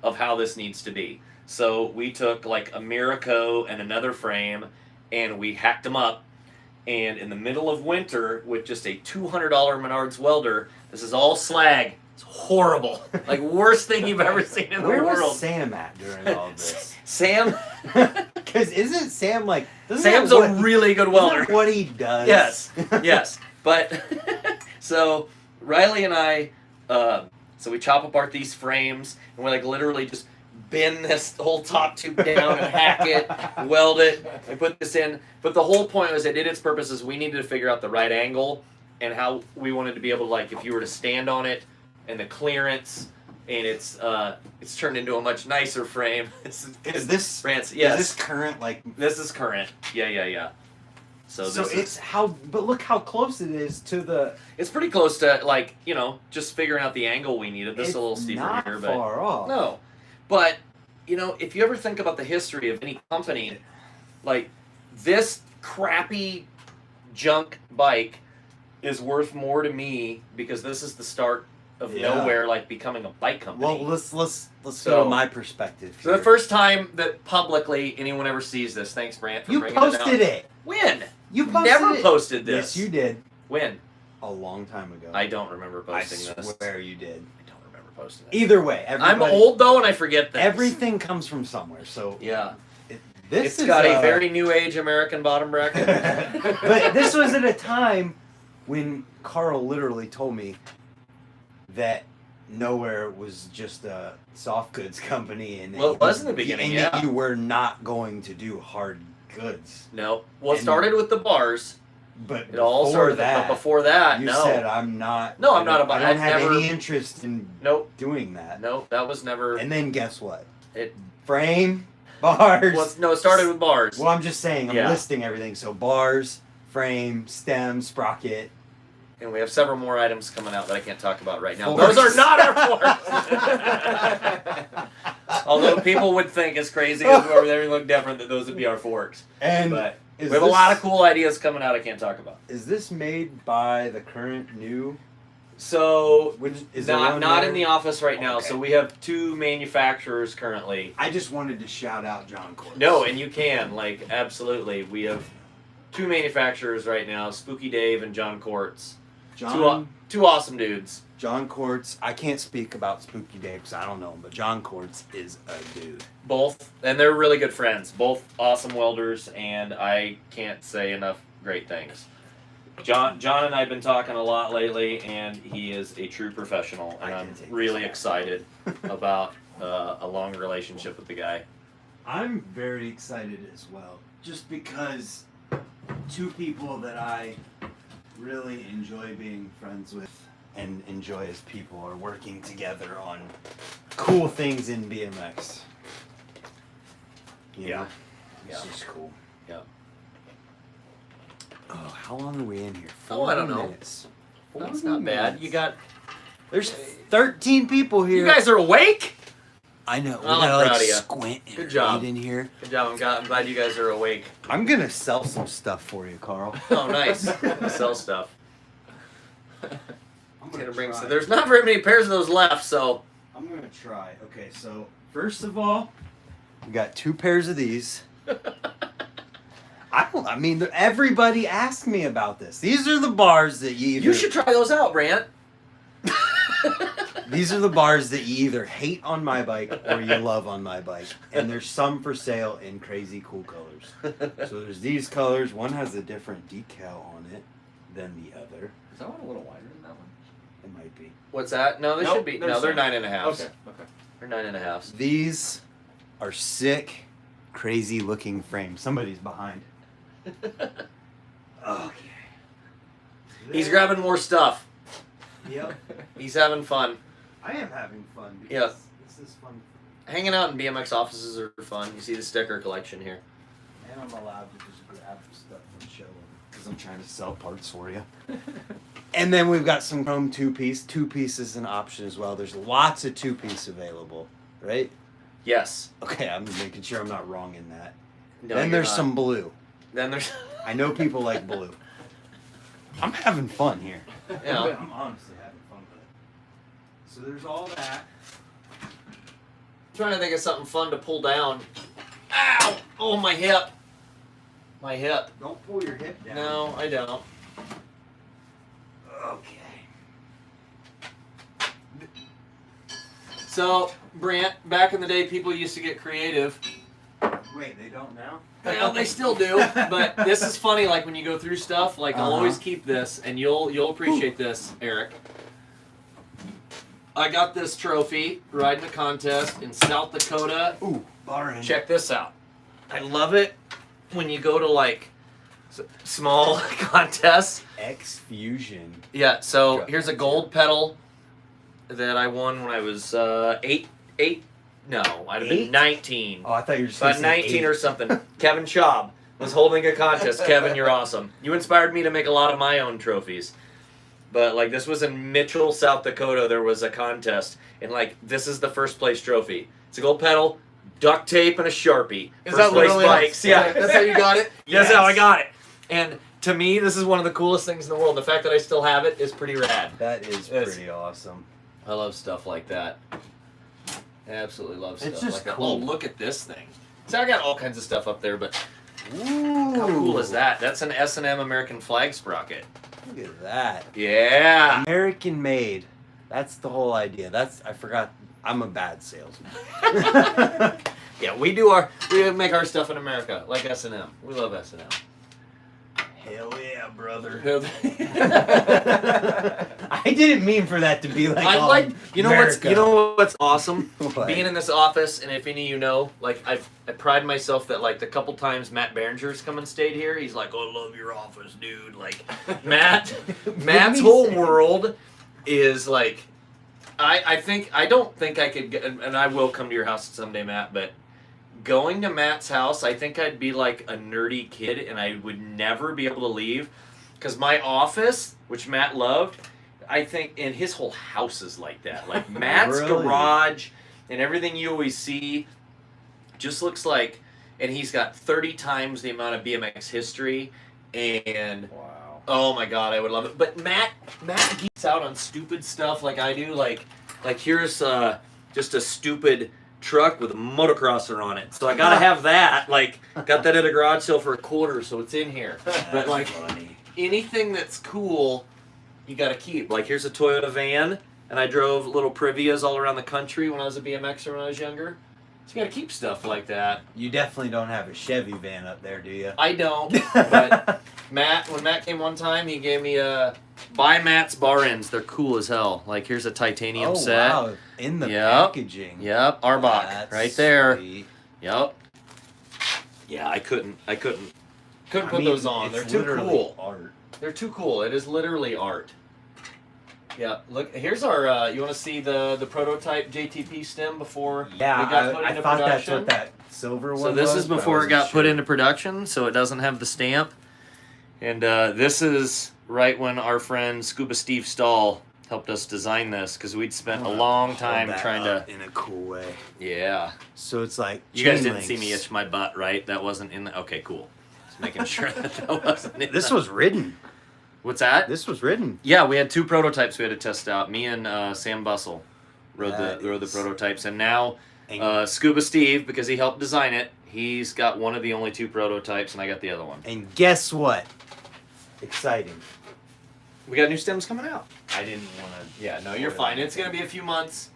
of how this needs to be. So we took like a Miraco and another frame, and we hacked them up. And in the middle of winter, with just a $200 Menards welder, this is all slag. It's horrible. Like, worst thing you've ever seen in the world. Where was Sam at during all of this? Sam? Because isn't Sam like... Sam's a really good welder. Isn't that what he does? Yes. Yes. But, so, Riley and I, so we chop apart these frames, and we're like literally just bend this whole top tube down and hack it, weld it, and put this in. But the whole point was, it did its purposes. We needed to figure out the right angle and how we wanted to be able to, like, if you were to stand on it, and the clearance, and it's turned into a much nicer frame. Is this fancy? Yes. Is this current? Like, this is current. Yeah. So it's how, but look how close it is to the. It's pretty close to, like, just figuring out the angle we needed. This is a little steeper not here, but far off. no. But if you ever think about the history of any company, like this crappy junk bike is worth more to me because this is the start of Nowear, like, becoming a bike company. Well, let's go to my perspective here. So the first time that publicly anyone ever sees this, thanks, Brant, for bringing it out. You posted it. When? You posted never it. posted this. Yes, you did. When? A long time ago. I don't remember posting this. I swear you did. I don't remember posting it. Either way, I'm old though, and I forget things. Everything comes from somewhere, so yeah. It's got a very new age American bottom bracket. But this was at a time when Karl literally told me that Nowear was just a soft goods company, and well, it was in the beginning, that you were not going to do hard goods. No, well, it started with the bars, but it all started. But before that, you no. said I'm not. No, I'm not about. I don't have any interest in doing that. Nope, that was never. And then guess what? It frame bars. Well, no, it started with bars. Well, I'm just saying. I'm listing everything. So bars, frame, stem, sprocket. And we have several more items coming out that I can't talk about right now. Forks. Those are not our forks. Although people would think, as crazy as everything look different, that those would be our forks. But we have a lot of cool ideas coming out I can't talk about. Is this made by the current new? So, is not in the office right now. Okay. So we have 2 manufacturers currently. I just wanted to shout out John Quartz. No, and you can, like, absolutely. We have 2 manufacturers right now, Spooky Dave and John Quartz. Two awesome dudes. John Quartz. I can't speak about Spooky Dave because I don't know him, but John Quartz is a dude. Both, and they're really good friends. Both awesome welders, and I can't say enough great things. John and I have been talking a lot lately, and he is a true professional, and I'm really excited about a long relationship with the guy. I'm very excited as well, just because 2 people that I really enjoy being friends with and enjoy as people are working together on cool things in BMX. You know? Yeah. It's just cool. Yeah. Oh, how long are we in here? Oh, I don't 40 know. minutes. That's 40 not bad. minutes. You got. There's 13 people here. You guys are awake. I know. We Well, I'm gotta proud like of ya. squint and Good job. read in here. Good job. I'm glad you guys are awake. I'm gonna sell some stuff for you, Carl. Oh, nice. Sell stuff. I'm Gonna bring try. some. There's not very many pairs of those left, so. I'm gonna try. Okay, so first of all, we got 2 pairs of these. I mean, everybody asked me about this. These are the bars that you either. You should try those out, Brant. These are the bars that you either hate on my bike or you love on my bike. And there's some for sale in crazy cool colors. So there's these colors. One has a different decal on it than the other. Is that one a little wider than that one? It might be. What's that? No, they Nope, should be. they're No, they're same. 9.5s. Okay. They're 9.5s. These are sick, crazy looking frames. Somebody's behind. Okay. He's grabbing more stuff. Yep. He's having fun. I am having fun because Yeah. this is fun. Hanging out in BMX offices are fun. You see the sticker collection here. And I'm allowed to just grab stuff and show them because I'm trying to sell parts for you. And then we've got some chrome 2-piece. 2-piece is an option as well. There's lots of 2-piece available, right? Yes. Okay, I'm making sure I'm not wrong in that. No, then you're there's not. some blue. Then there's. I know people like blue. I'm having fun here. Yeah. I'm honestly having fun with it. So there's all that. Trying to think of something fun to pull down. Ow! Oh, my hip. My hip. Don't pull your hip down. No, I don't. Okay. So, Brant, back in the day, people used to get creative. Wait, they don't now? Well, they still do, but this is funny. Like when you go through stuff, like I'll always keep this, and you'll appreciate this, Eric. I got this trophy riding a contest in South Dakota. Ooh, bar Check this out. I love it when you go to like small contests. X Fusion. Yeah. So here's a gold pedal that I won when I was eight. No, I'd have been 8? 19. Oh, I thought you were just About 19 or something. Kevin Schaub was holding a contest. Kevin, you're awesome. You inspired me to make a lot of my own trophies. But like this was in Mitchell, South Dakota. There was a contest, and like this is the first place trophy. It's a gold pedal, duct tape, and a Sharpie. First place bikes. Yeah, That's how you got it? that's how I got it. And to me, this is one of the coolest things in the world. The fact that I still have it is pretty rad. That is It's- pretty awesome. I love stuff like that. I absolutely love stuff It's just like that. cool. Oh, look at this thing. So I got all kinds of stuff up there, but Ooh. how cool is that? That's an S&M American flag sprocket. Look at that. Yeah. American made. That's the whole idea. I forgot. I'm a bad salesman. Yeah, we make our stuff in America, like S&M. We love S&M. Hell yeah, brother. I I didn't mean for that to be like. all like you know America. what's awesome? What? Being in this office, and if any of you know, like I pride myself that like the couple times Mat Behringer's come and stayed here, he's like, "Oh, I love your office, dude." Like Matt's whole world is like, I don't think I could, and I will come to your house someday, Matt, but going to Matt's house, I think I'd be like a nerdy kid, and I would never be able to leave, because my office, which Matt loved, I think, and his whole house is like that. Like Matt's Really? garage and everything you always see just looks like, and he's got 30 times the amount of BMX history, and Wow. oh my god, I would love it. But Matt geeks out on stupid stuff like I do. Like here's just a stupid truck with a motocrosser on it. So I gotta have that. Like got that at a garage sale for $0.25, so it's in here. But like funny. anything that's cool, you gotta keep. Like here's a Toyota van, and I drove little Privias all around the country when I was a BMXer when I was younger. So you gotta keep stuff like that. You definitely don't have a Chevy van up there, do you? I don't, but when Matt came one time, he gave me buy Matt's bar ends. They're cool as hell. Like here's a titanium set. Wow. In the Yep. packaging. Yep, Arbach, That's right there. sweet. Yep. Yeah, I couldn't I put mean, those on. They're it's too literally cool. Art. They're too cool. It is literally art. Yeah, look, here's our, you want to see the prototype JTP stem before Yeah, it got put I into thought production? that's what that silver one So this was, is but I before it wasn't got put sure. into production, so it doesn't have the stamp. And this is right when our friend Scuba Steve Stahl helped us design this because we'd spent a long time trying to. in a cool way. Yeah. So it's like You guys didn't see me itch my butt, right? That wasn't in the. Okay, cool. Just making sure that wasn't in. This was ridden. What's that? This was ridden. Yeah, we had 2 prototypes we had to test out. Me and Sam Bussell rode the prototypes, and now Scuba Steve, because he helped design it, he's got one of the only 2 prototypes, and I got the other one. And guess what? Exciting. We got new stems coming out. I didn't want to. Yeah, no, you're fine. It's gonna be a few months,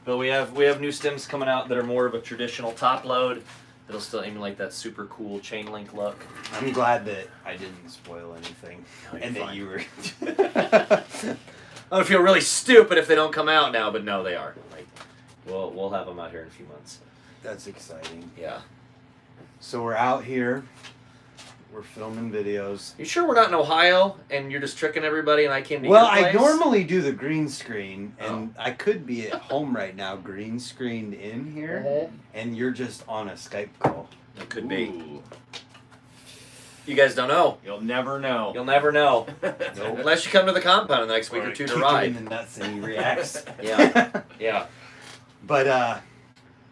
but we have new stems coming out that are more of a traditional top load. That'll still emulate that super cool chain link look. I'm glad that I didn't spoil anything, No, and you're that you were. I would feel really stupid if they don't come out now, but no, they are. Like, we'll have them out here in a few months. That's exciting. Yeah. So we're out here. We're filming videos. You sure we're not in Ohio and you're just tricking everybody and I came to Well, your place? I normally do the green screen, and I could be at home right now, green screened in here, and you're just on a Skype call. It could be. Ooh. You guys don't know. You'll never know. You'll never know. Nope. Unless you come to the compound in the next week or 2 to Kick him ride. in the nuts and he reacts. Yeah. Yeah. But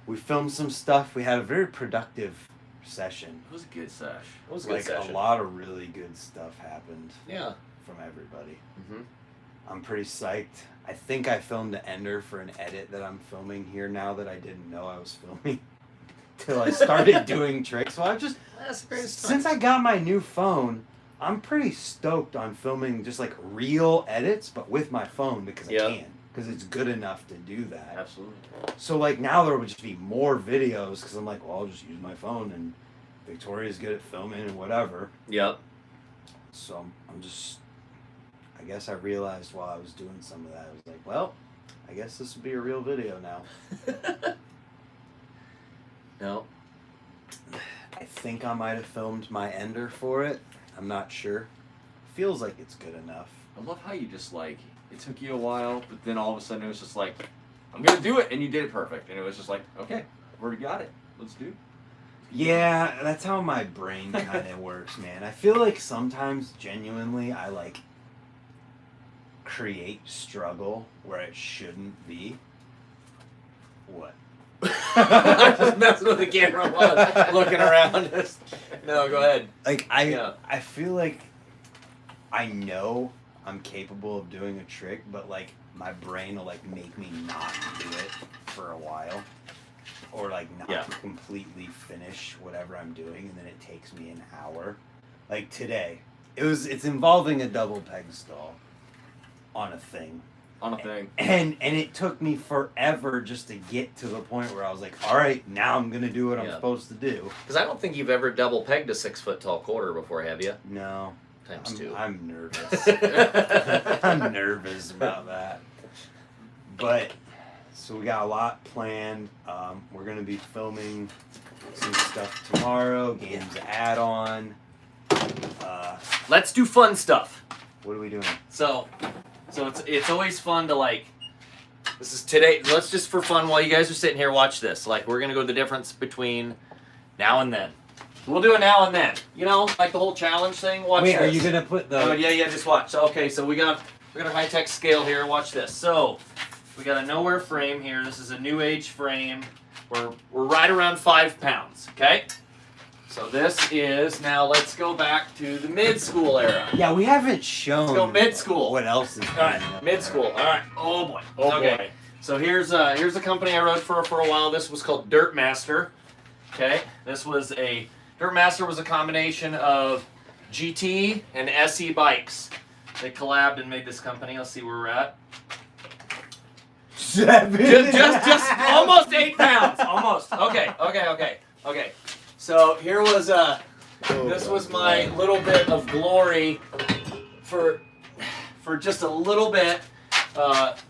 we filmed some stuff. We had a very productive session. It was a good sesh. It was a good Like session. a lot of really good stuff happened Yeah. from everybody. Mm-hmm. I'm pretty psyched. I think I filmed the ender for an edit that I'm filming here now that I didn't know I was filming till I started doing tricks. So I just That's great. since I got my new phone, I'm pretty stoked on filming just like real edits, but with my phone because I can. Because it's good enough to do that. Absolutely. So like now there would just be more videos because I'm like, well, I'll just use my phone and Victoria's good at filming and whatever. Yep. So I'm just, I guess I realized while I was doing some of that, I was like, well, I guess this would be a real video now. No. I think I might have filmed my ender for it. I'm not sure. Feels like it's good enough. I love how you just like, it took you a while, but then all of a sudden it was just like, I'm going to do it. And you did it perfect. And it was just like, okay, we already got it. Let's do it. Yeah, that's how my brain kind of works, man. I feel like sometimes, genuinely, I like create struggle where it shouldn't be. What? I'm just messing with the camera while I'm looking around. No, go ahead. Like I feel like I know I'm capable of doing a trick, but like my brain will like make me not do it for a while, or like not completely finish whatever I'm doing, and then it takes me an hour. Like today, it's involving a double peg stall on a thing. On a thing. And it took me forever just to get to the point where I was like, all right, now I'm gonna do what I'm supposed to do. Because I don't think you've ever double pegged a 6 foot tall quarter before, have you? No. Times 2. I'm nervous. I'm nervous about that. But so we got a lot planned. We're gonna be filming some stuff tomorrow. Games add-on. Let's do fun stuff. What are we doing? So it's always fun to like. This is today. Let's just for fun while you guys are sitting here watch this. Like we're gonna go the difference between now and then. We'll do it now and then. You know, like the whole challenge thing. Watch Wait, this. are you gonna put the? Oh yeah, just watch. So, okay, so we got a high tech scale here. Watch this. So we got a Nowhere frame here. This is a new age frame. We're right around 5 pounds. Okay. So this is now. Let's go back to the mid school era. Yeah, we haven't shown. Let's go mid school. What else is? All right, mid school. All right. Oh boy. Okay. boy. So here's a company I rode for a while. This was called Dirt Master. Okay. This was Dirt Master was a combination of GT and SE bikes. They collabed and made this company. Let's see where we're at. 7. Just almost 8 pounds. Almost. Okay. So here was this was my little bit of glory for just a little bit.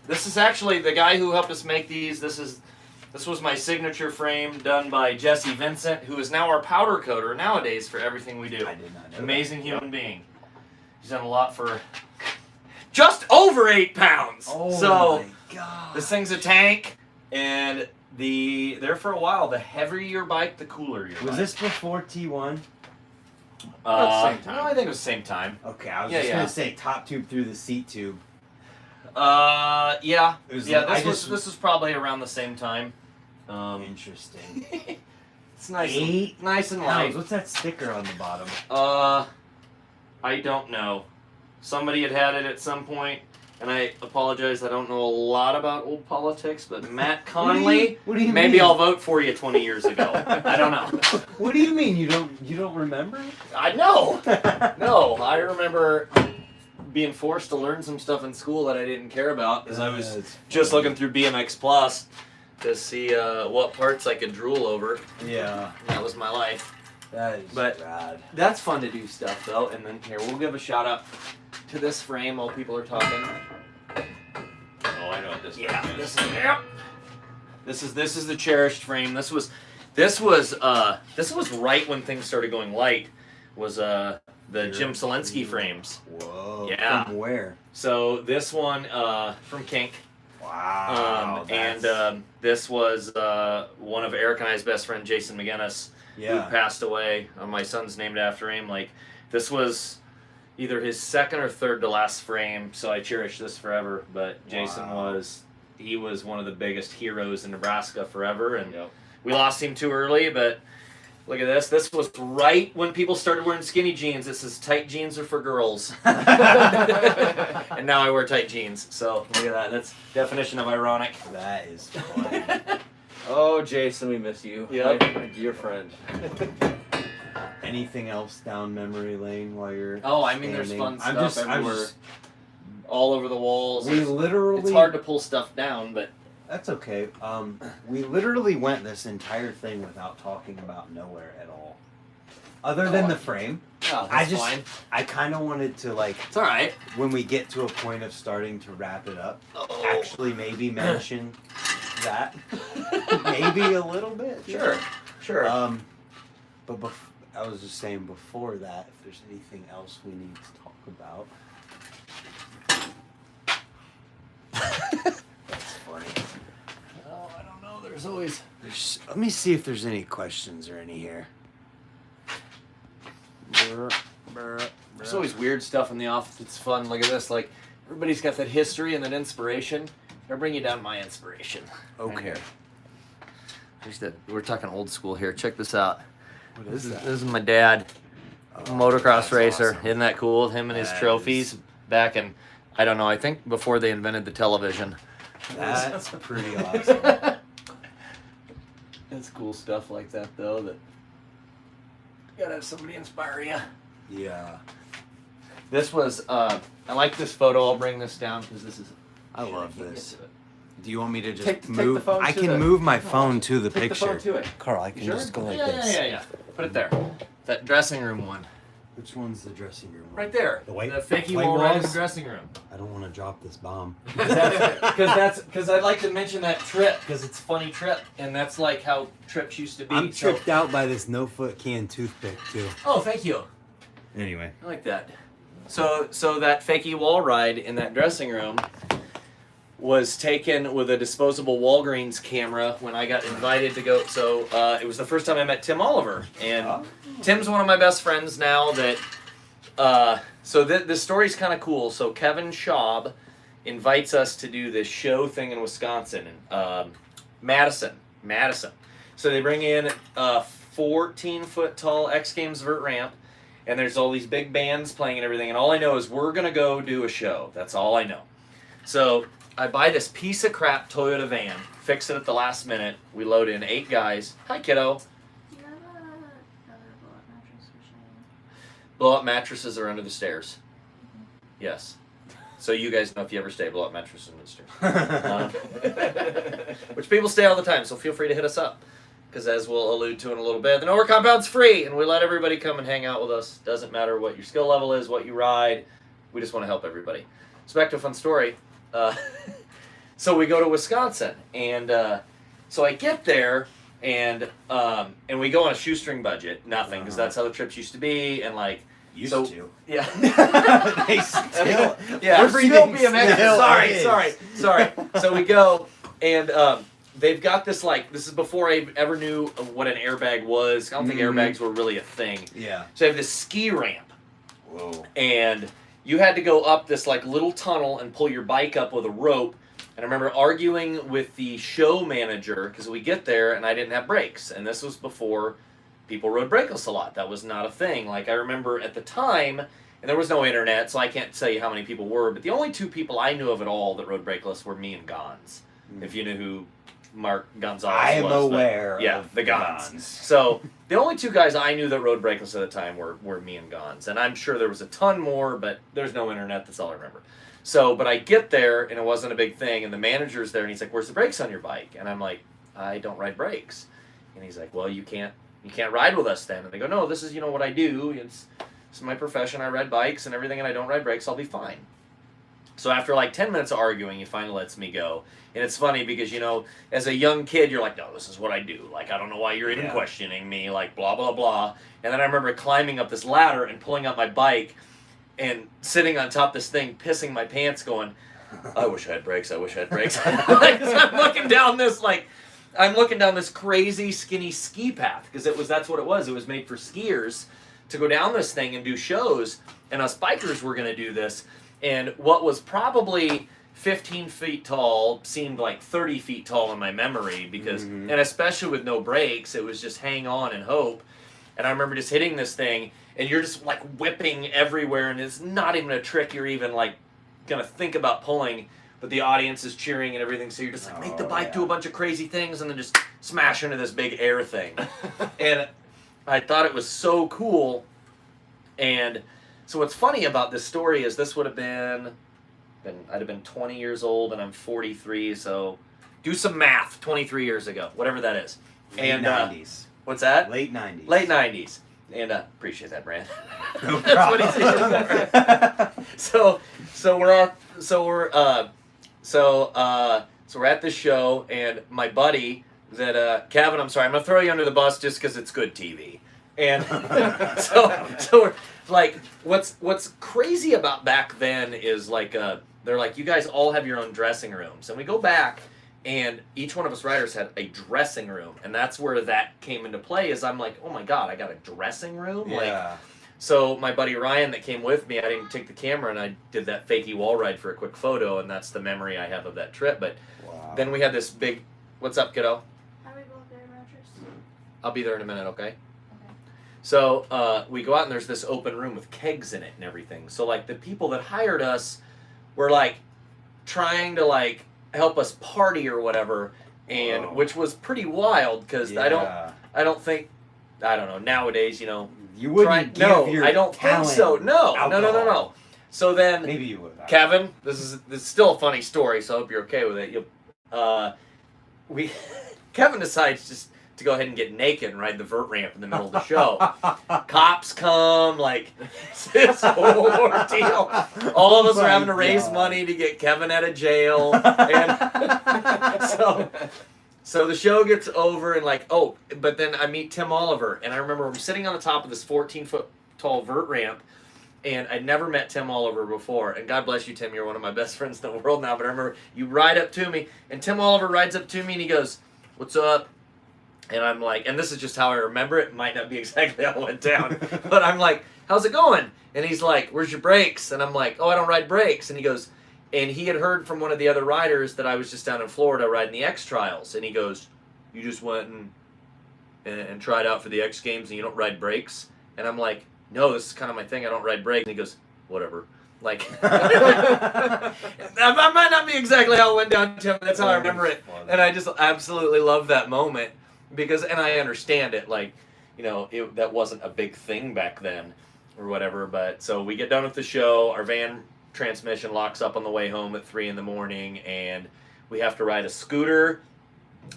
This is actually the guy who helped us make these. This was my signature frame done by Jesse Vincent, who is now our powder coater nowadays for everything we do. I did not know. Amazing human being. He's done a lot for just over 8 pounds. Oh so my God. this thing's a tank, and there for a while, the heavier your bike, the cooler your bike. Was this before T1? About the same time. No, I think it was the same time. Okay, I was Yeah, just yeah. gonna say top tube through the seat tube. Yeah. It was- Yeah, I this was probably around the same time. Interesting. It's nice, 8 nice and pounds. light. What's that sticker on the bottom? I don't know. Somebody had it at some point, and I apologize. I don't know a lot about old politics, but Matt Conley. What do you maybe mean? I'll vote for you 20 years ago. I don't know. What do you mean you don't remember? I know. No, I remember being forced to learn some stuff in school that I didn't care about because I was That's just funny. looking through BMX Plus to see what parts I could drool over. Yeah, That was my life. that is But- rad. That's fun to do stuff though. And then here we'll give a shout out to this frame while people are talking. Oh, I know what this Yeah, thing this is this is the cherished frame. This was right when things started going light. Was the Jim Selensky frames. Whoa. Yeah. From where? So this one from Kink. Wow. And this was one of Eric and I's best friend, Jason McGinnis, who yeah. passed away. My son's named after him. Like, this was either his second or third to last frame, so I cherish this forever. But Jason Wow. he was one of the biggest heroes in Nebraska forever, and Yep. we lost him too early. But look at this. This was right when people started wearing skinny jeans. This is tight jeans are for girls. And now I wear tight jeans. So look at that. That's definition of ironic. That is funny. Oh, Jason, we miss you. Yep. My dear friend. Anything else down memory lane while you're Oh, I mean, there's standing? fun stuff everywhere. all over the walls. We literally. It's hard to pull stuff down, but That's okay. We literally went this entire thing without talking about Nowhere at all, other than the frame. oh, I that's just- fine. I kind of wanted to like It's all right. when we get to a point of starting to wrap it up, Oh. actually maybe mention that, maybe a little bit. Sure, sure. But I was just saying before that, if there's anything else we need to talk about. That's funny. Oh, I don't know. There's always. Let me see if there's any questions or any here. There's always weird stuff in the office. It's fun. Look at this. Like, everybody's got that history and that inspiration. I'll bring you down my inspiration. Okay. We're talking old school here. Check this out. What is that? This is my dad, motocross that's racer. awesome. Isn't that cool? Him and his That trophies back in, I don't know, I think before they invented the television. That's pretty awesome. That's cool stuff like that, though. That you gotta have somebody inspire you. Yeah. This was, I like this photo. I'll bring this down because this is. I love can't get this. to it. Do you want me to just Take the move? phone I to can the- move my phone to the Take the picture. phone to it. Carl, I can Sure? just go like yeah, this. yeah. Put it there. That dressing room one. Which one's the dressing room? one? Right there. The white- fakey white wall right in the walls? dressing room. I don't want to drop this bomb. Because I'd like to mention that trip because it's a funny trip and that's like how trips used to be. I'm so- tripped out by this no-foot can toothpick too. Oh, thank you. Anyway. I like that. So that fakey wall ride in that dressing room was taken with a disposable Walgreens camera when I got invited to go. So it was the first time I met Tim Oliver, and Tim's one of my best friends now. This story's kind of cool. So Kevin Schaub invites us to do this show thing in Wisconsin, Madison. So they bring in a 14-foot tall X Games vert ramp. And there's all these big bands playing and everything. And all I know is we're going to go do a show. That's all I know. So I buy this piece of crap Toyota van, fix it at the last minute. We load in 8 guys. Hi, kiddo. Do you have another blow-up mattress for sharing? Blow-up mattresses are under the stairs. Yes. So you guys know if you ever stay, blow-up mattress under the stairs. Which people stay all the time, so feel free to hit us up. Because as we'll allude to in a little bit, the Nowhere Compound's free, and we let everybody come and hang out with us. Doesn't matter what your skill level is, what you ride. We just want to help everybody. So back to a fun story. So we go to Wisconsin, and so I get there, and we go on a shoestring budget, nothing, because that's how the trips used to be, and like Used so, to. yeah. They still. Yeah, everything still BMX. still Sorry, is. sorry. So we go, and they've got this like, this is before I ever knew what an airbag was. I don't think airbags were really a thing. Yeah. So they have this ski ramp. Whoa. And you had to go up this like little tunnel and pull your bike up with a rope. And I remember arguing with the show manager because we get there and I didn't have brakes. And this was before people rode brakeless a lot. That was not a thing. Like I remember at the time, and there was no internet, so I can't tell you how many people were, but the only two people I knew of at all that rode brakeless were me and Gons. If you knew who Mark Gonzalez I am was. aware Yeah, of the Gons. Gons. So the only two guys I knew that rode brakeless at the time were me and Gons. And I'm sure there was a ton more, but there's no internet. That's all I remember. So, but I get there, and it wasn't a big thing, and the manager's there, and he's like, where's the brakes on your bike? And I'm like, I don't ride brakes. And he's like, well, you can't ride with us then. And they go, no, this is, what I do. It's my profession. I ride bikes and everything, and I don't ride brakes. I'll be fine. So after like 10 minutes of arguing, he finally lets me go. And it's funny because, as a young kid, you're like, no, this is what I do. Like, I don't know why you're even questioning me, like, blah, blah, blah. And then I remember climbing up this ladder and pulling up my bike and sitting on top of this thing, pissing my pants, going, I wish I had brakes. I wish I had brakes. I'm looking down this crazy skinny ski path because that's what it was. It was made for skiers to go down this thing and do shows, and us bikers were going to do this. And what was probably 15 feet tall seemed like 30 feet tall in my memory because, and especially with no brakes, it was just hang on and hope. And I remember just hitting this thing, and you're just like whipping everywhere, and it's not even a trick you're even like gonna think about pulling, but the audience is cheering and everything, so you're just like make the bike do a bunch of crazy things and then just smash into this big air thing. And I thought it was so cool. And so what's funny about this story is this would have been I'd have been 20 years old and I'm 43, so do some math. 23 years ago, whatever that is. Late 90s. What's that? Late 90s. Late 90s. And appreciate that, Brand. No problem. So we're at this show, and my buddy that Kevin, I'm sorry, I'm gonna throw you under the bus just because it's good TV. And so we're like, what's crazy about back then is like they're like, you guys all have your own dressing rooms, and we go back. And each one of us riders had a dressing room, and that's where that came into play. Is I'm like, oh my god, I got a dressing room. Yeah. Like, so my buddy Ryan that came with me, I didn't take the camera, and I did that fakey wall ride for a quick photo, and that's the memory I have of that trip. But then we had this big, what's up, kiddo? How we both there, mattress? I'll be there in a minute, okay? So we go out, and there's this open room with kegs in it and everything. So like the people that hired us were like trying to like help us party or whatever, and which was pretty wild because I don't know nowadays you wouldn't give your I don't think so. No. So then maybe you would. Kevin, this is still a funny story, so I hope you're okay with it. Kevin decides just to go ahead and get naked and ride the vert ramp in the middle of the show. Cops come, like, this whole ordeal. All of us are having to raise money to get Kevin out of jail. And so the show gets over, and like, but then I meet Tim Oliver, and I remember I'm sitting on the top of this 14-foot tall vert ramp, and I'd never met Tim Oliver before. And God bless you, Tim, you're one of my best friends in the world now, but I remember you ride up to me, and Tim Oliver rides up to me, and he goes, what's up? And I'm like, and this is just how I remember it. It might not be exactly how it went down. But I'm like, how's it going? And he's like, where's your brakes? And I'm like, I don't ride brakes. And he goes, and he had heard from one of the other riders that I was just down in Florida riding the X Trials. And he goes, you just went and tried out for the X Games and you don't ride brakes? And I'm like, no, this is kind of my thing. I don't ride brakes. And he goes, whatever. Like, that might not be exactly how it went down, Tim. That's how I remember it. And I just absolutely love that moment. Because, and I understand it, like, that wasn't a big thing back then or whatever, but so we get done with the show, our van transmission locks up on the way home at 3 a.m, and we have to ride a scooter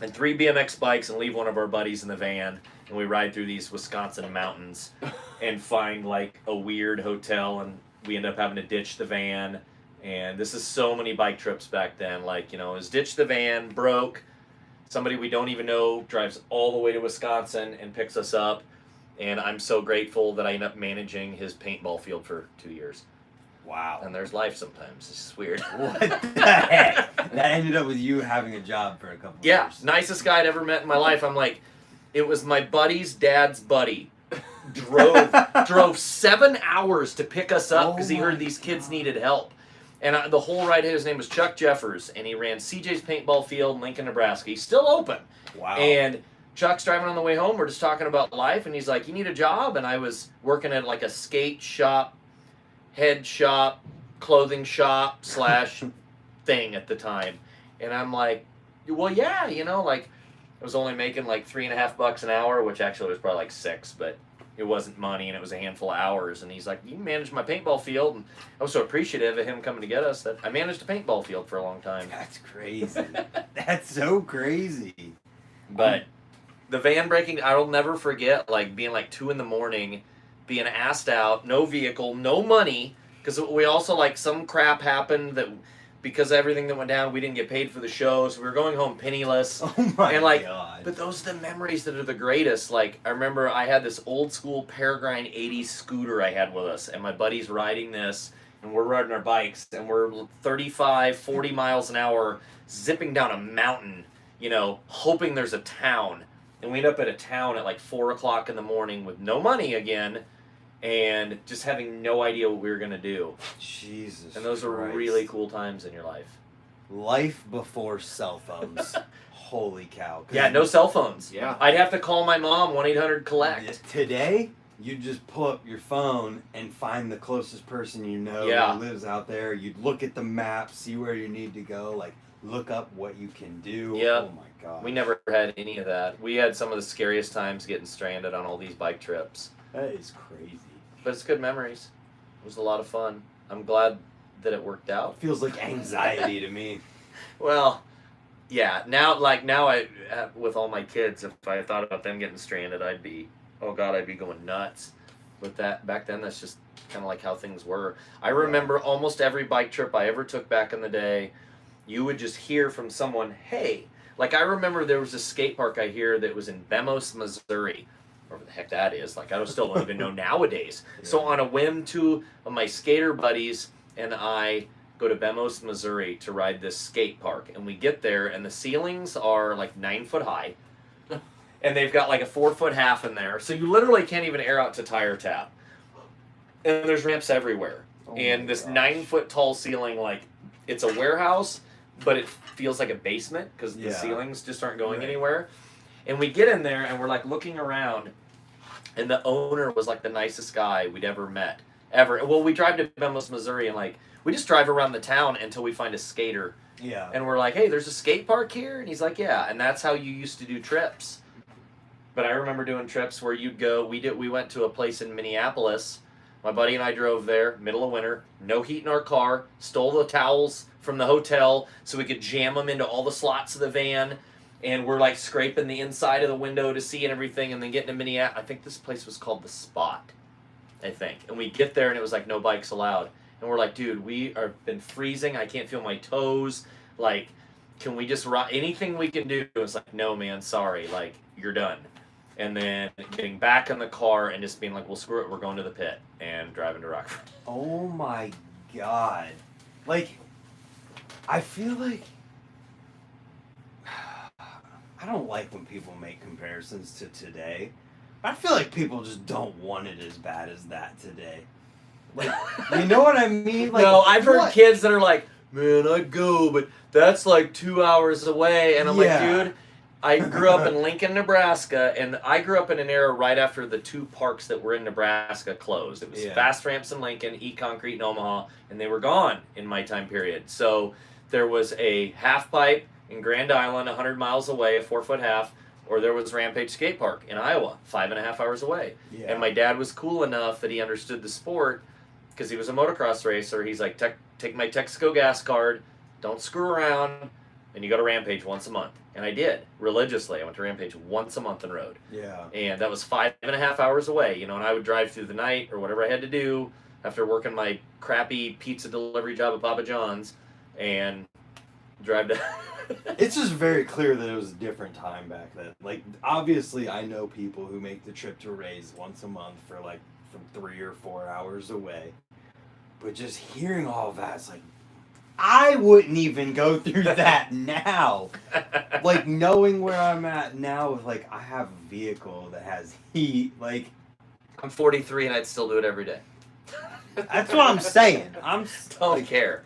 and 3 BMX bikes and leave one of our buddies in the van, and we ride through these Wisconsin mountains and find, like, a weird hotel, and we end up having to ditch the van, and this is so many bike trips back then, like, is ditch the van, broke. Somebody we don't even know drives all the way to Wisconsin and picks us up, and I'm so grateful that I end up managing his paintball field for 2 years. Wow. And there's life sometimes. It's just weird. What the heck? That ended up with you having a job for a couple of Yeah, years. nicest guy I'd ever met in my life. I'm like, it was my buddy's dad's buddy. Drove 7 hours to pick us up because he heard these kids needed help. And the whole ride, his name was Chuck Jeffers, and he ran CJ's Paintball Field in Lincoln, Nebraska. He's still open. Wow. And Chuck's driving on the way home. We're just talking about life, and he's like, "You need a job?" And I was working at like a skate shop, head shop, clothing shop / thing at the time. And I'm like, "Well, yeah, you know, like I was only making like $3.50 an hour, which actually was probably like $6, but it wasn't money, and it was a handful of hours." And he's like, "You manage my paintball field," and I was so appreciative of him coming to get us that I managed a paintball field for a long time. That's crazy. That's so crazy. But the van braking, I'll never forget, like being like 2 a.m, being asked out, no vehicle, no money, because we also like some crap happened that because of everything that went down, we didn't get paid for the show, so we were going home penniless. Oh my And like, God. but those are the memories that are the greatest. Like, I remember I had this old school Peregrine 80s scooter I had with us, and my buddy's riding this, and we're riding our bikes, and we're 35, 40 miles an hour zipping down a mountain, you know, hoping there's a town. And we end up at a town at like 4 o'clock in the morning with no money again, and just having no idea what we were going to do. Jesus. And those are Christ. really cool times in your life. Life before cell phones. Holy cow. 'Cause Yeah, no cell phones. Yeah. I'd have to call my mom, 1-800-COLLECT. Today, you just pull up your phone and find the closest person you know Yeah. who lives out there. You'd look at the map, see where you need to go, like look up what you can do. Yeah. Oh my God. We never had any of that. We had some of the scariest times getting stranded on all these bike trips. That is crazy. But it's good memories. It was a lot of fun. I'm glad that it worked out. Feels like anxiety to me. Well, yeah. Now I, with all my kids, if I thought about them getting stranded, I'd be going nuts. But that back then, that's just kind of like how things were. I remember almost every bike trip I ever took back in the day, you would just hear from someone, "Hey," like I remember there was a skate park I hear that was in Bemos, Missouri. Wherever the heck that is. Like, I still don't even know nowadays. Yeah. So on a whim, 2 of my skater buddies and I go to Bemos, Missouri to ride this skate park. And we get there, and the ceilings are like 9 foot high. And they've got like a 4 foot half in there. So you literally can't even air out to tire tap. And there's ramps everywhere. Oh And my this gosh. 9 foot tall ceiling, like, it's a warehouse, but it feels like a basement because the Yeah. ceilings just aren't going Right. anywhere. And we get in there, and we're like looking around, and the owner was like the nicest guy we'd ever met. Ever. Well, we drive to Bemos, Missouri, and like, we just drive around the town until we find a skater. Yeah. And we're like, "Hey, there's a skate park here?" And he's like, "Yeah." And that's how you used to do trips. But I remember doing trips where you'd go, we went to a place in Minneapolis. My buddy and I drove there, middle of winter, no heat in our car, stole the towels from the hotel so we could jam them into all the slots of the van. And we're like scraping the inside of the window to see and everything, and then getting to Minneapolis. I think this place was called The Spot, I think. And we get there, and it was like, no bikes allowed. And we're like, "Dude, we are been freezing. I can't feel my toes. Like, can we just ride? Anything we can do?" And it's like, "No, man, sorry. Like, you're done." And then getting back in the car and just being like, "Well, screw it. We're going to the pit," and driving to Rockford. Oh my God. Like, I feel like I don't like when people make comparisons to today. I feel like people just don't want it as bad as that today. Like, you know what I mean? Like, No, I've heard what? kids that are like, "Man, I'd go, but that's like 2 hours away." And I'm Yeah. like, dude, I grew up in Lincoln, Nebraska, and I grew up in an era right after the 2 parks that were in Nebraska closed. It was Yeah. Fast Ramps in Lincoln, Eat Concrete in Omaha, and they were gone in my time period. So there was a half pipe in Grand Island, 100 miles away, a 4 foot half, or there was Rampage Skate Park in Iowa, 5.5 hours away. Yeah. And my dad was cool enough that he understood the sport because he was a motocross racer. He's like, "Take my Texaco gas card, don't screw around, and you go to Rampage once a month." And I did, religiously. I went to Rampage once a month and rode. Yeah. And that was 5.5 hours away, you know, and I would drive through the night or whatever I had to do after working my crappy pizza delivery job at Papa John's and drive to... It's just very clear that it was a different time back then. Like, obviously, I know people who make the trip to Rays once a month for like from 3 or 4 hours away. But just hearing all of that, it's like, I wouldn't even go through that now. Like, knowing where I'm at now with, like, I have a vehicle that has heat, like... I'm 43 and I'd still do it every day. That's what I'm saying. Don't care.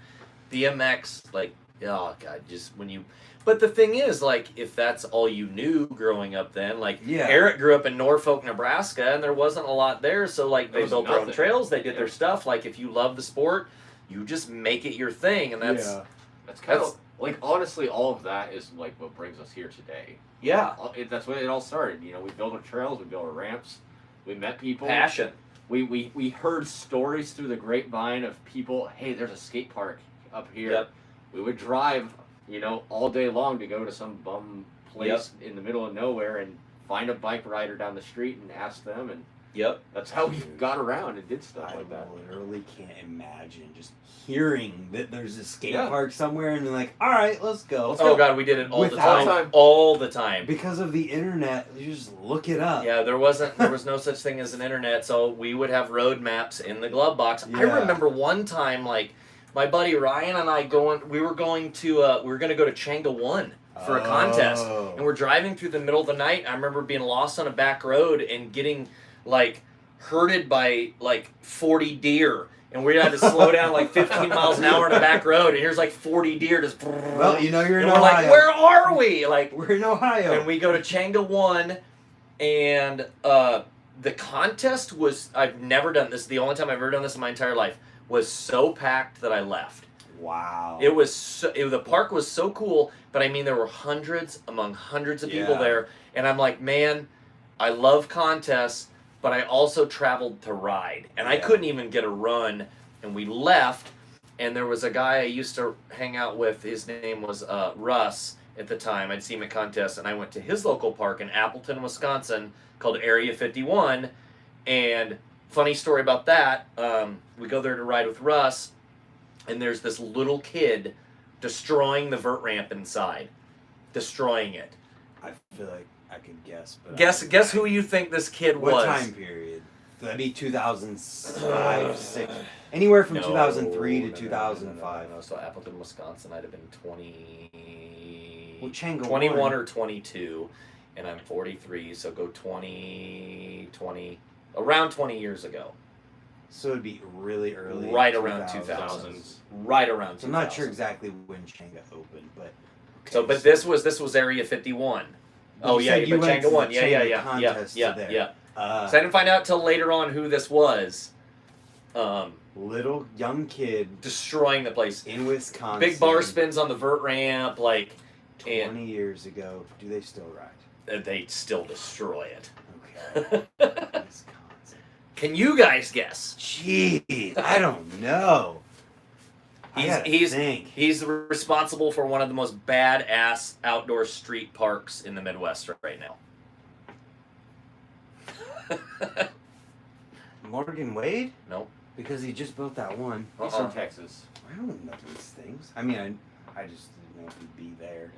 BMX, like, oh God, just when you... But the thing is, like, if that's all you knew growing up then, like, Yeah. Eric grew up in Norfolk, Nebraska, and there wasn't a lot there, so, like, they There was built their own nothing. trails, they did Yeah. their stuff. Like, if you love the sport, you just make it your thing, and that's... Yeah. That's kind That's- of like honestly, all of that is like what brings us here today. Yeah. That's when it all started. You know, we built our trails, we built our ramps, we met people. Passion. We heard stories through the grapevine of people. Hey, there's a skate park up here. Yep. We would drive, you know, all day long to go to some bum place in the middle of nowhere and find a bike rider down the street and ask them, and Yep. that's how we got around and did stuff I like that. literally can't imagine just hearing that there's a skate Yeah. park somewhere and then like, all right, let's go. Oh God, we did it all the Without- time. All the time. Because of the internet, you just look it up. Yeah, there was no such thing as an internet, so we would have road maps in the glove box. I Yeah. remember one time, like, my buddy Ryan and I we were going to go to Changa 1 for a contest. Oh. And we're driving through the middle of the night. I remember being lost on a back road and getting, like, herded by, like, 40 deer. And we had to slow down, like, 15 miles an hour on a back road. And here's, like, 40 deer just... Well, you know you're in and we're Ohio. like, where are we? Like, We're in Ohio. and we go to Changa 1, and the contest was, I've never done this, the only time I've ever done this in my entire life, was so packed that I left. Wow. It was the park was so cool, but I mean, there were hundreds among hundreds of people Yeah. there, and I'm like, man, I love contests, but I also traveled to ride, and I Yeah. couldn't even get a run, and we left, and there was a guy I used to hang out with, his name was Russ at the time. I'd see him at contests, and I went to his local park in Appleton, Wisconsin, called Area 51, and funny story about that, we go there to ride with Russ, and there's this little kid destroying the vert ramp inside. Destroying it. I feel like I could guess. But Guess who you think this kid What was? time period? That'd be 2005, 6. Anywhere from 2003 to 2005. No, so Appleton, Wisconsin, I'd have been 20... Well, Changa 21 1. or 22, and I'm 43, so go 20, around 20 years ago. So it'd be really early. Right around 2000s. 2000s. Right around 2000. I'm not sure exactly when Changa opened, but... So, but this was Area 51. But Oh you yeah, said you but went Changa to the 1. Yeah, Changa contest to there. yeah. Uh, So I didn't find out till later on who this was. little young kid Destroying the place. in Wisconsin. Big bar spins on the vert ramp, like, 20 and years ago. Do they still ride? they still destroy it. Okay. Wisconsin. Can you guys guess? Jeez, I don't know. I gotta think. He's responsible for one of the most badass outdoor street parks in the Midwest right now. Morgan Wade? No. Because he just built that one. He's from Texas. I don't know these things. I mean, I just didn't know if he'd be there.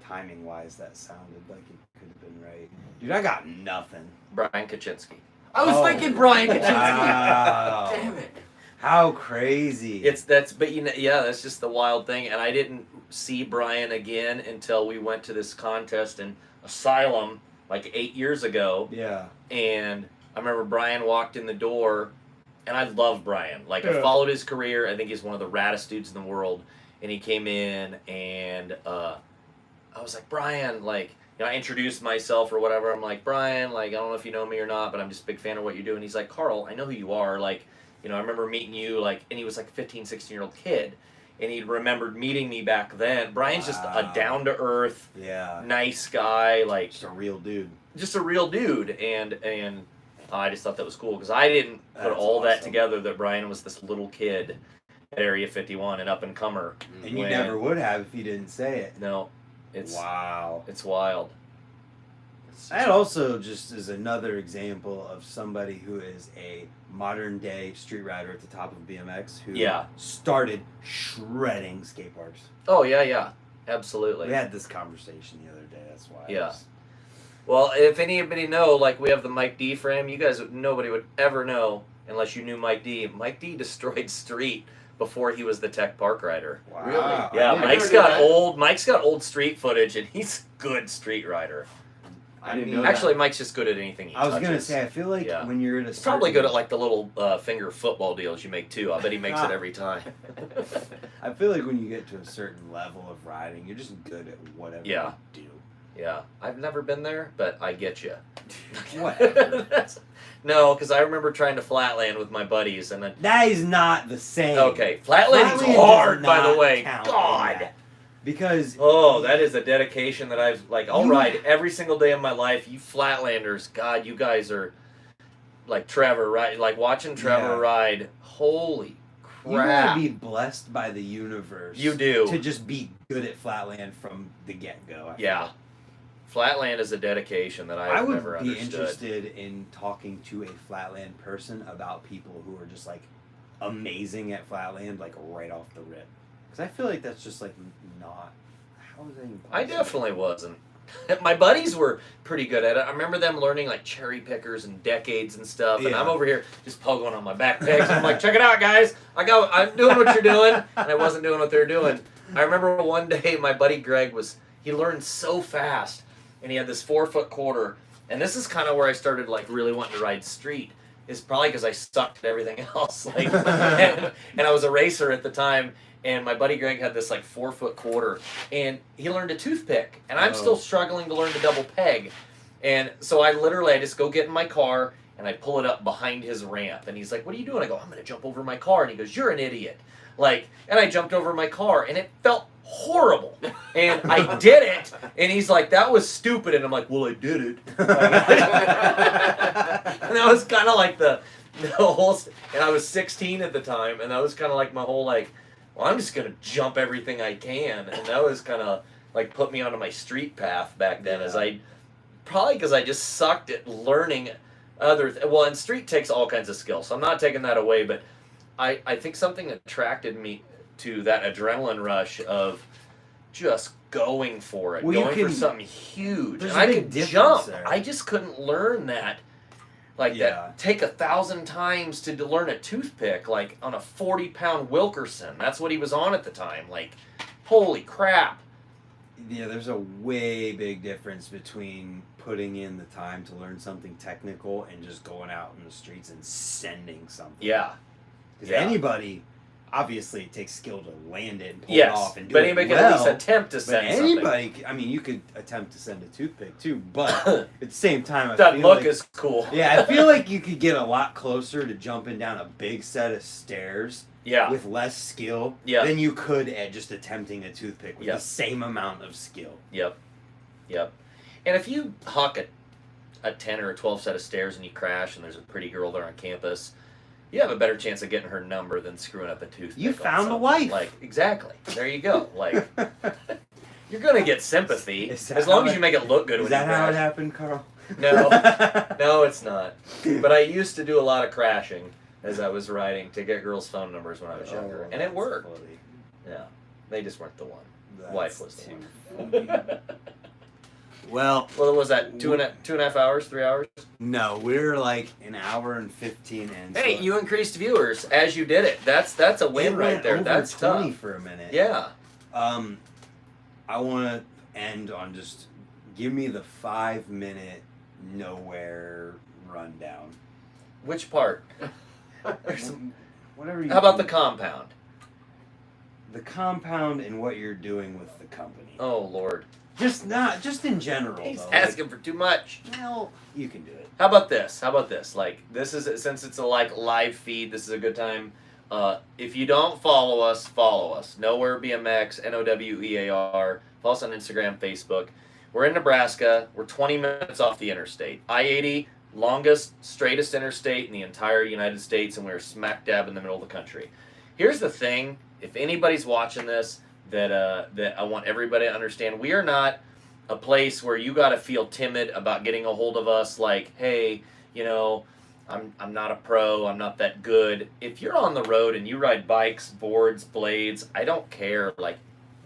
Timing wise, that sounded like it could have been right. Dude, I got nothing. Brian Kaczynski. I was thinking Brian Kaczynski. Wow. Damn it. How crazy. But you know, yeah, that's just the wild thing. And I didn't see Brian again until we went to this contest in Asylum like 8 years ago. Yeah. And I remember Brian walked in the door, and I love Brian. Like, I Yeah. followed his career. I think he's one of the raddest dudes in the world. And he came in, and I was like, Brian, like, you know, I introduced myself or whatever. I'm like, Brian, like, I don't know if you know me or not, but I'm just a big fan of what you do. And he's like, Karl, I know who you are. Like, you know, I remember meeting you, like, and he was like a 15, 16-year-old kid. And he remembered meeting me back then. Brian's just a Wow. down-to-earth, Yeah. nice guy, like, Just a real dude. just a real dude. And I just thought that was cool because I didn't put That's all that awesome. together that Brian was this little kid at Area 51 and up-and-comer. And you When- never would have if you didn't say it. No, it's Wow. it's wild. That also just is another example of somebody who is a modern day street rider at the top of BMX who Yeah. started shredding skate parks. Oh, yeah, absolutely. We had this conversation the other day, that's why. I Yeah. was- Well, if anybody know, like, we have the Mike D frame. You guys, nobody would ever know unless you knew Mike D. Mike D destroyed street before he was the Tech Park rider. Wow. Really? Yeah, I Mike's never knew got that. Mike's got old street footage, and he's a good street rider. I didn't know Actually, that. Mike's just good at anything he I was touches. gonna say, I feel like Yeah. when you're at a He's probably certain- good at like the little finger football deals you make too. I bet he makes it every time. I feel like when you get to a certain level of riding, you're just good at whatever Yeah. you do. Yeah, I've never been there, but I get you. Whatever. No, because I remember trying to flatland with my buddies, and then That is not the same. okay, flatlanding's Flatland hard, does by the not way. count in God. that. Because Oh, that is a dedication that I've like. I'll You- ride every single day of my life. You flatlanders, God, you guys are like Trevor, right? Like watching Trevor Yeah. ride. Holy you crap! gotta be blessed by the universe. You do. to just be good at flatland from the get go. Yeah, flatland is a dedication that I I've would never be understood. interested in talking to a flatland person about people who are just like amazing at flatland, like right off the rip. Because I feel like that's just like not. How is that even I possible? definitely wasn't. My buddies were pretty good at it. I remember them learning like cherry pickers and decades and stuff, and Yeah. I'm over here just poking on my back pegs. I'm like, check it out, guys. I'm doing what you're doing, and I wasn't doing what they're doing. I remember one day my buddy Greg he learned so fast, and he had this 4-foot quarter, and this is kind of where I started like really wanting to ride street. Is probably because I sucked at everything else. Like, and I was a racer at the time. And my buddy Greg had this like 4-foot quarter, and he learned a toothpick, and I'm still struggling to learn to double peg. And so I just go get in my car and I pull it up behind his ramp, and he's like, "What are you doing?" I go, "I'm gonna jump over my car," and he goes, "You're an idiot." Like, and I jumped over my car, and it felt horrible, and I did it, and he's like, "That was stupid," and I'm like, "Well, I did it." And that was kind of like the whole, and I was 16 at the time, and that was kind of like my whole like, well, I'm just gonna jump everything I can, and that was kind of like put me onto my street path back then. As I probably because I just sucked at learning and street takes all kinds of skills, so I'm not taking that away. But I think something attracted me to that adrenaline rush of just going for it, Well, you going for can- something huge, there's and a I big could difference jump. there. I just couldn't learn that. Like Yeah. that, take 1,000 times to learn a toothpick, like on a 40-pound Wilkerson. That's what he was on at the time. Like, holy crap! Yeah, there's a way big difference between putting in the time to learn something technical and just going out in the streets and sending something. Yeah, Because yeah. anybody, obviously, it takes skill to land it and pull yes, it off and do but it anybody well. can at least attempt to But send something. anybody, I mean, you could attempt to send a toothpick too, but at the same time, I That feel look like, is cool. yeah, I feel like you could get a lot closer to jumping down a big set of stairs Yeah, with less skill Yeah. than you could at just attempting a toothpick with Yeah. the same amount of skill. Yep. And if you huck a 10 or a 12 set of stairs and you crash and there's a pretty girl there on campus, you have a better chance of getting her number than screwing up a toothpick. You on found a something. wife. Like, exactly. There you go. Like, you're gonna get sympathy Is that as long how as you make it look good Is when that you how it crash. happened, Carl? No, no, it's not. But I used to do a lot of crashing as I was riding to get girls' phone numbers when I was younger, and it that's worked. funny. Yeah, they just weren't the one. That's Wife was the too one. funny. Well, What was that? 2.5 hours, 3 hours? no, we're like an hour and 15 in. Hey, so you increased viewers as you did it. That's a it win right went there. over That's 20 tough. for a minute. Yeah. I want to end on just give me the 5-minute Nowhere rundown. Which part? Whatever you How about the think. compound? The compound and what you're doing with the company. Oh Lord, Just in general. he's though. asking for too much. Like, well, you can do it. How about this? Like, this is, since it's a live feed, this is a good time. If you don't follow us, follow us. Nowhere BMX, Nowear. Follow us on Instagram, Facebook. We're in Nebraska. We're 20 minutes off the interstate. I-80, longest, straightest interstate in the entire United States, and we're smack dab in the middle of the country. Here's the thing: if anybody's watching this, that I want everybody to understand, we are not a place where you got to feel timid about getting a hold of us. Like, hey, I'm not a pro, I'm not that good. If you're on the road and you ride bikes, boards, blades, I don't care. Like,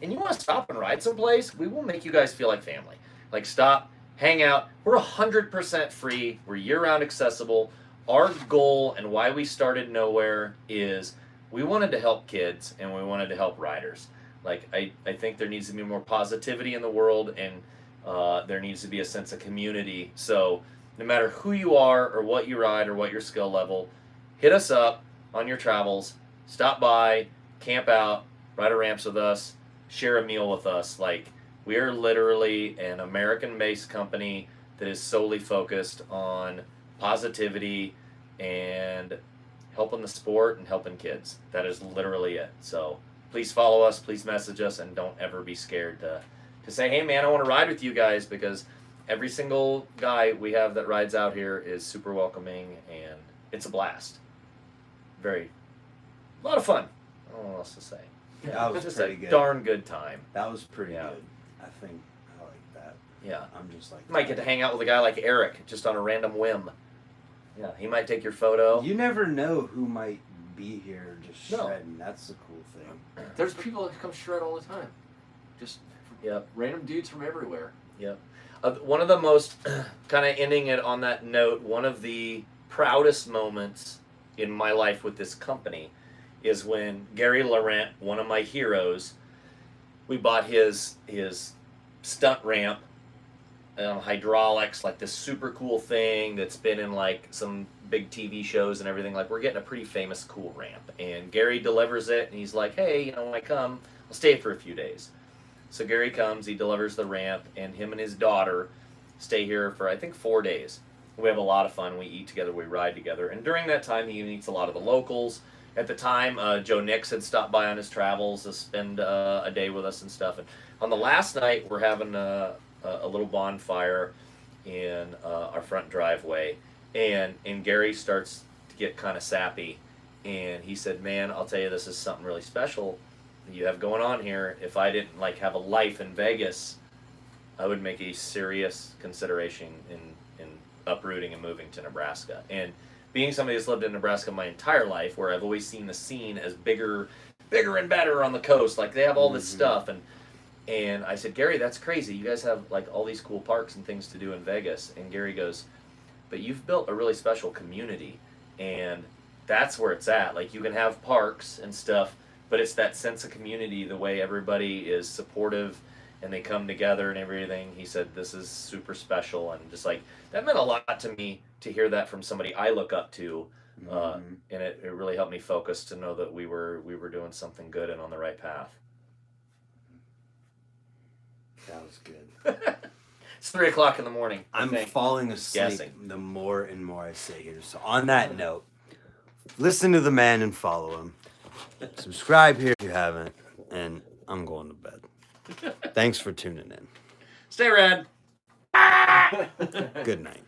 and you want to stop and ride someplace, we will make you guys feel like family. Like, stop, hang out. We're 100% free. We're year-round accessible. our goal and why we started Nowhere is we wanted to help kids and we wanted to help riders. Like, I think there needs to be more positivity in the world, and there needs to be a sense of community. So no matter who you are or what you ride or what your skill level, hit us up on your travels, stop by, camp out, ride a ramps with us, share a meal with us. Like, we are literally an American-based company that is solely focused on positivity and helping the sport and helping kids. That is literally it. So please follow us, please message us, and don't ever be scared to say, hey man, I want to ride with you guys, because every single guy we have that rides out here is super welcoming, and it's a blast. A lot of fun. I don't know what else to say. Yeah, that was just pretty a good. darn good time. That was pretty Yeah. good. I think I like that. Yeah. I'm just like, You might get to hang out with a guy like Eric just on a random whim. Yeah, he might take your photo. You never know who might be here just No. shredding. That's the cool thing. There's people that come shred all the time. Just Yep. random dudes from everywhere. Yep. One of the most, kind of ending it on that note, one of the proudest moments in my life with this company is when Gary Laurent, one of my heroes, we bought his stunt ramp, hydraulics, like this super cool thing that's been in like some big TV shows and everything. Like, we're getting a pretty famous cool ramp, and Gary delivers it, and he's like, hey, when I come, I'll stay for a few days. So Gary comes, he delivers the ramp, and him and his daughter stay here for, I think, 4 days. We have a lot of fun. We eat together, we ride together, and during that time he meets a lot of the locals. At the time, Joe Nix had stopped by on his travels to spend a day with us and stuff. And on the last night, we're having a little bonfire in our front driveway, and Gary starts to get kind of sappy, and he said, man, I'll tell you, this is something really special you have going on here. If I didn't have a life in Vegas, I would make a serious consideration in uprooting and moving to Nebraska. And being somebody that's lived in Nebraska my entire life, where I've always seen the scene as bigger and better on the coast, like they have all this stuff, and I said, Gary, that's crazy. You guys have all these cool parks and things to do in Vegas. And Gary goes, but you've built a really special community, and that's where it's at. Like, you can have parks and stuff, but it's that sense of community, the way everybody is supportive and they come together and everything. He said, this is super special, and just that meant a lot to me to hear that from somebody I look up to, and it really helped me focus to know that we were doing something good and on the right path. That was good. It's 3 o'clock in the morning. I'm falling asleep the more and more I sit here. So on that note, listen to the man and follow him. Subscribe here if you haven't, and I'm going to bed. Thanks for tuning in. Stay rad. Good night.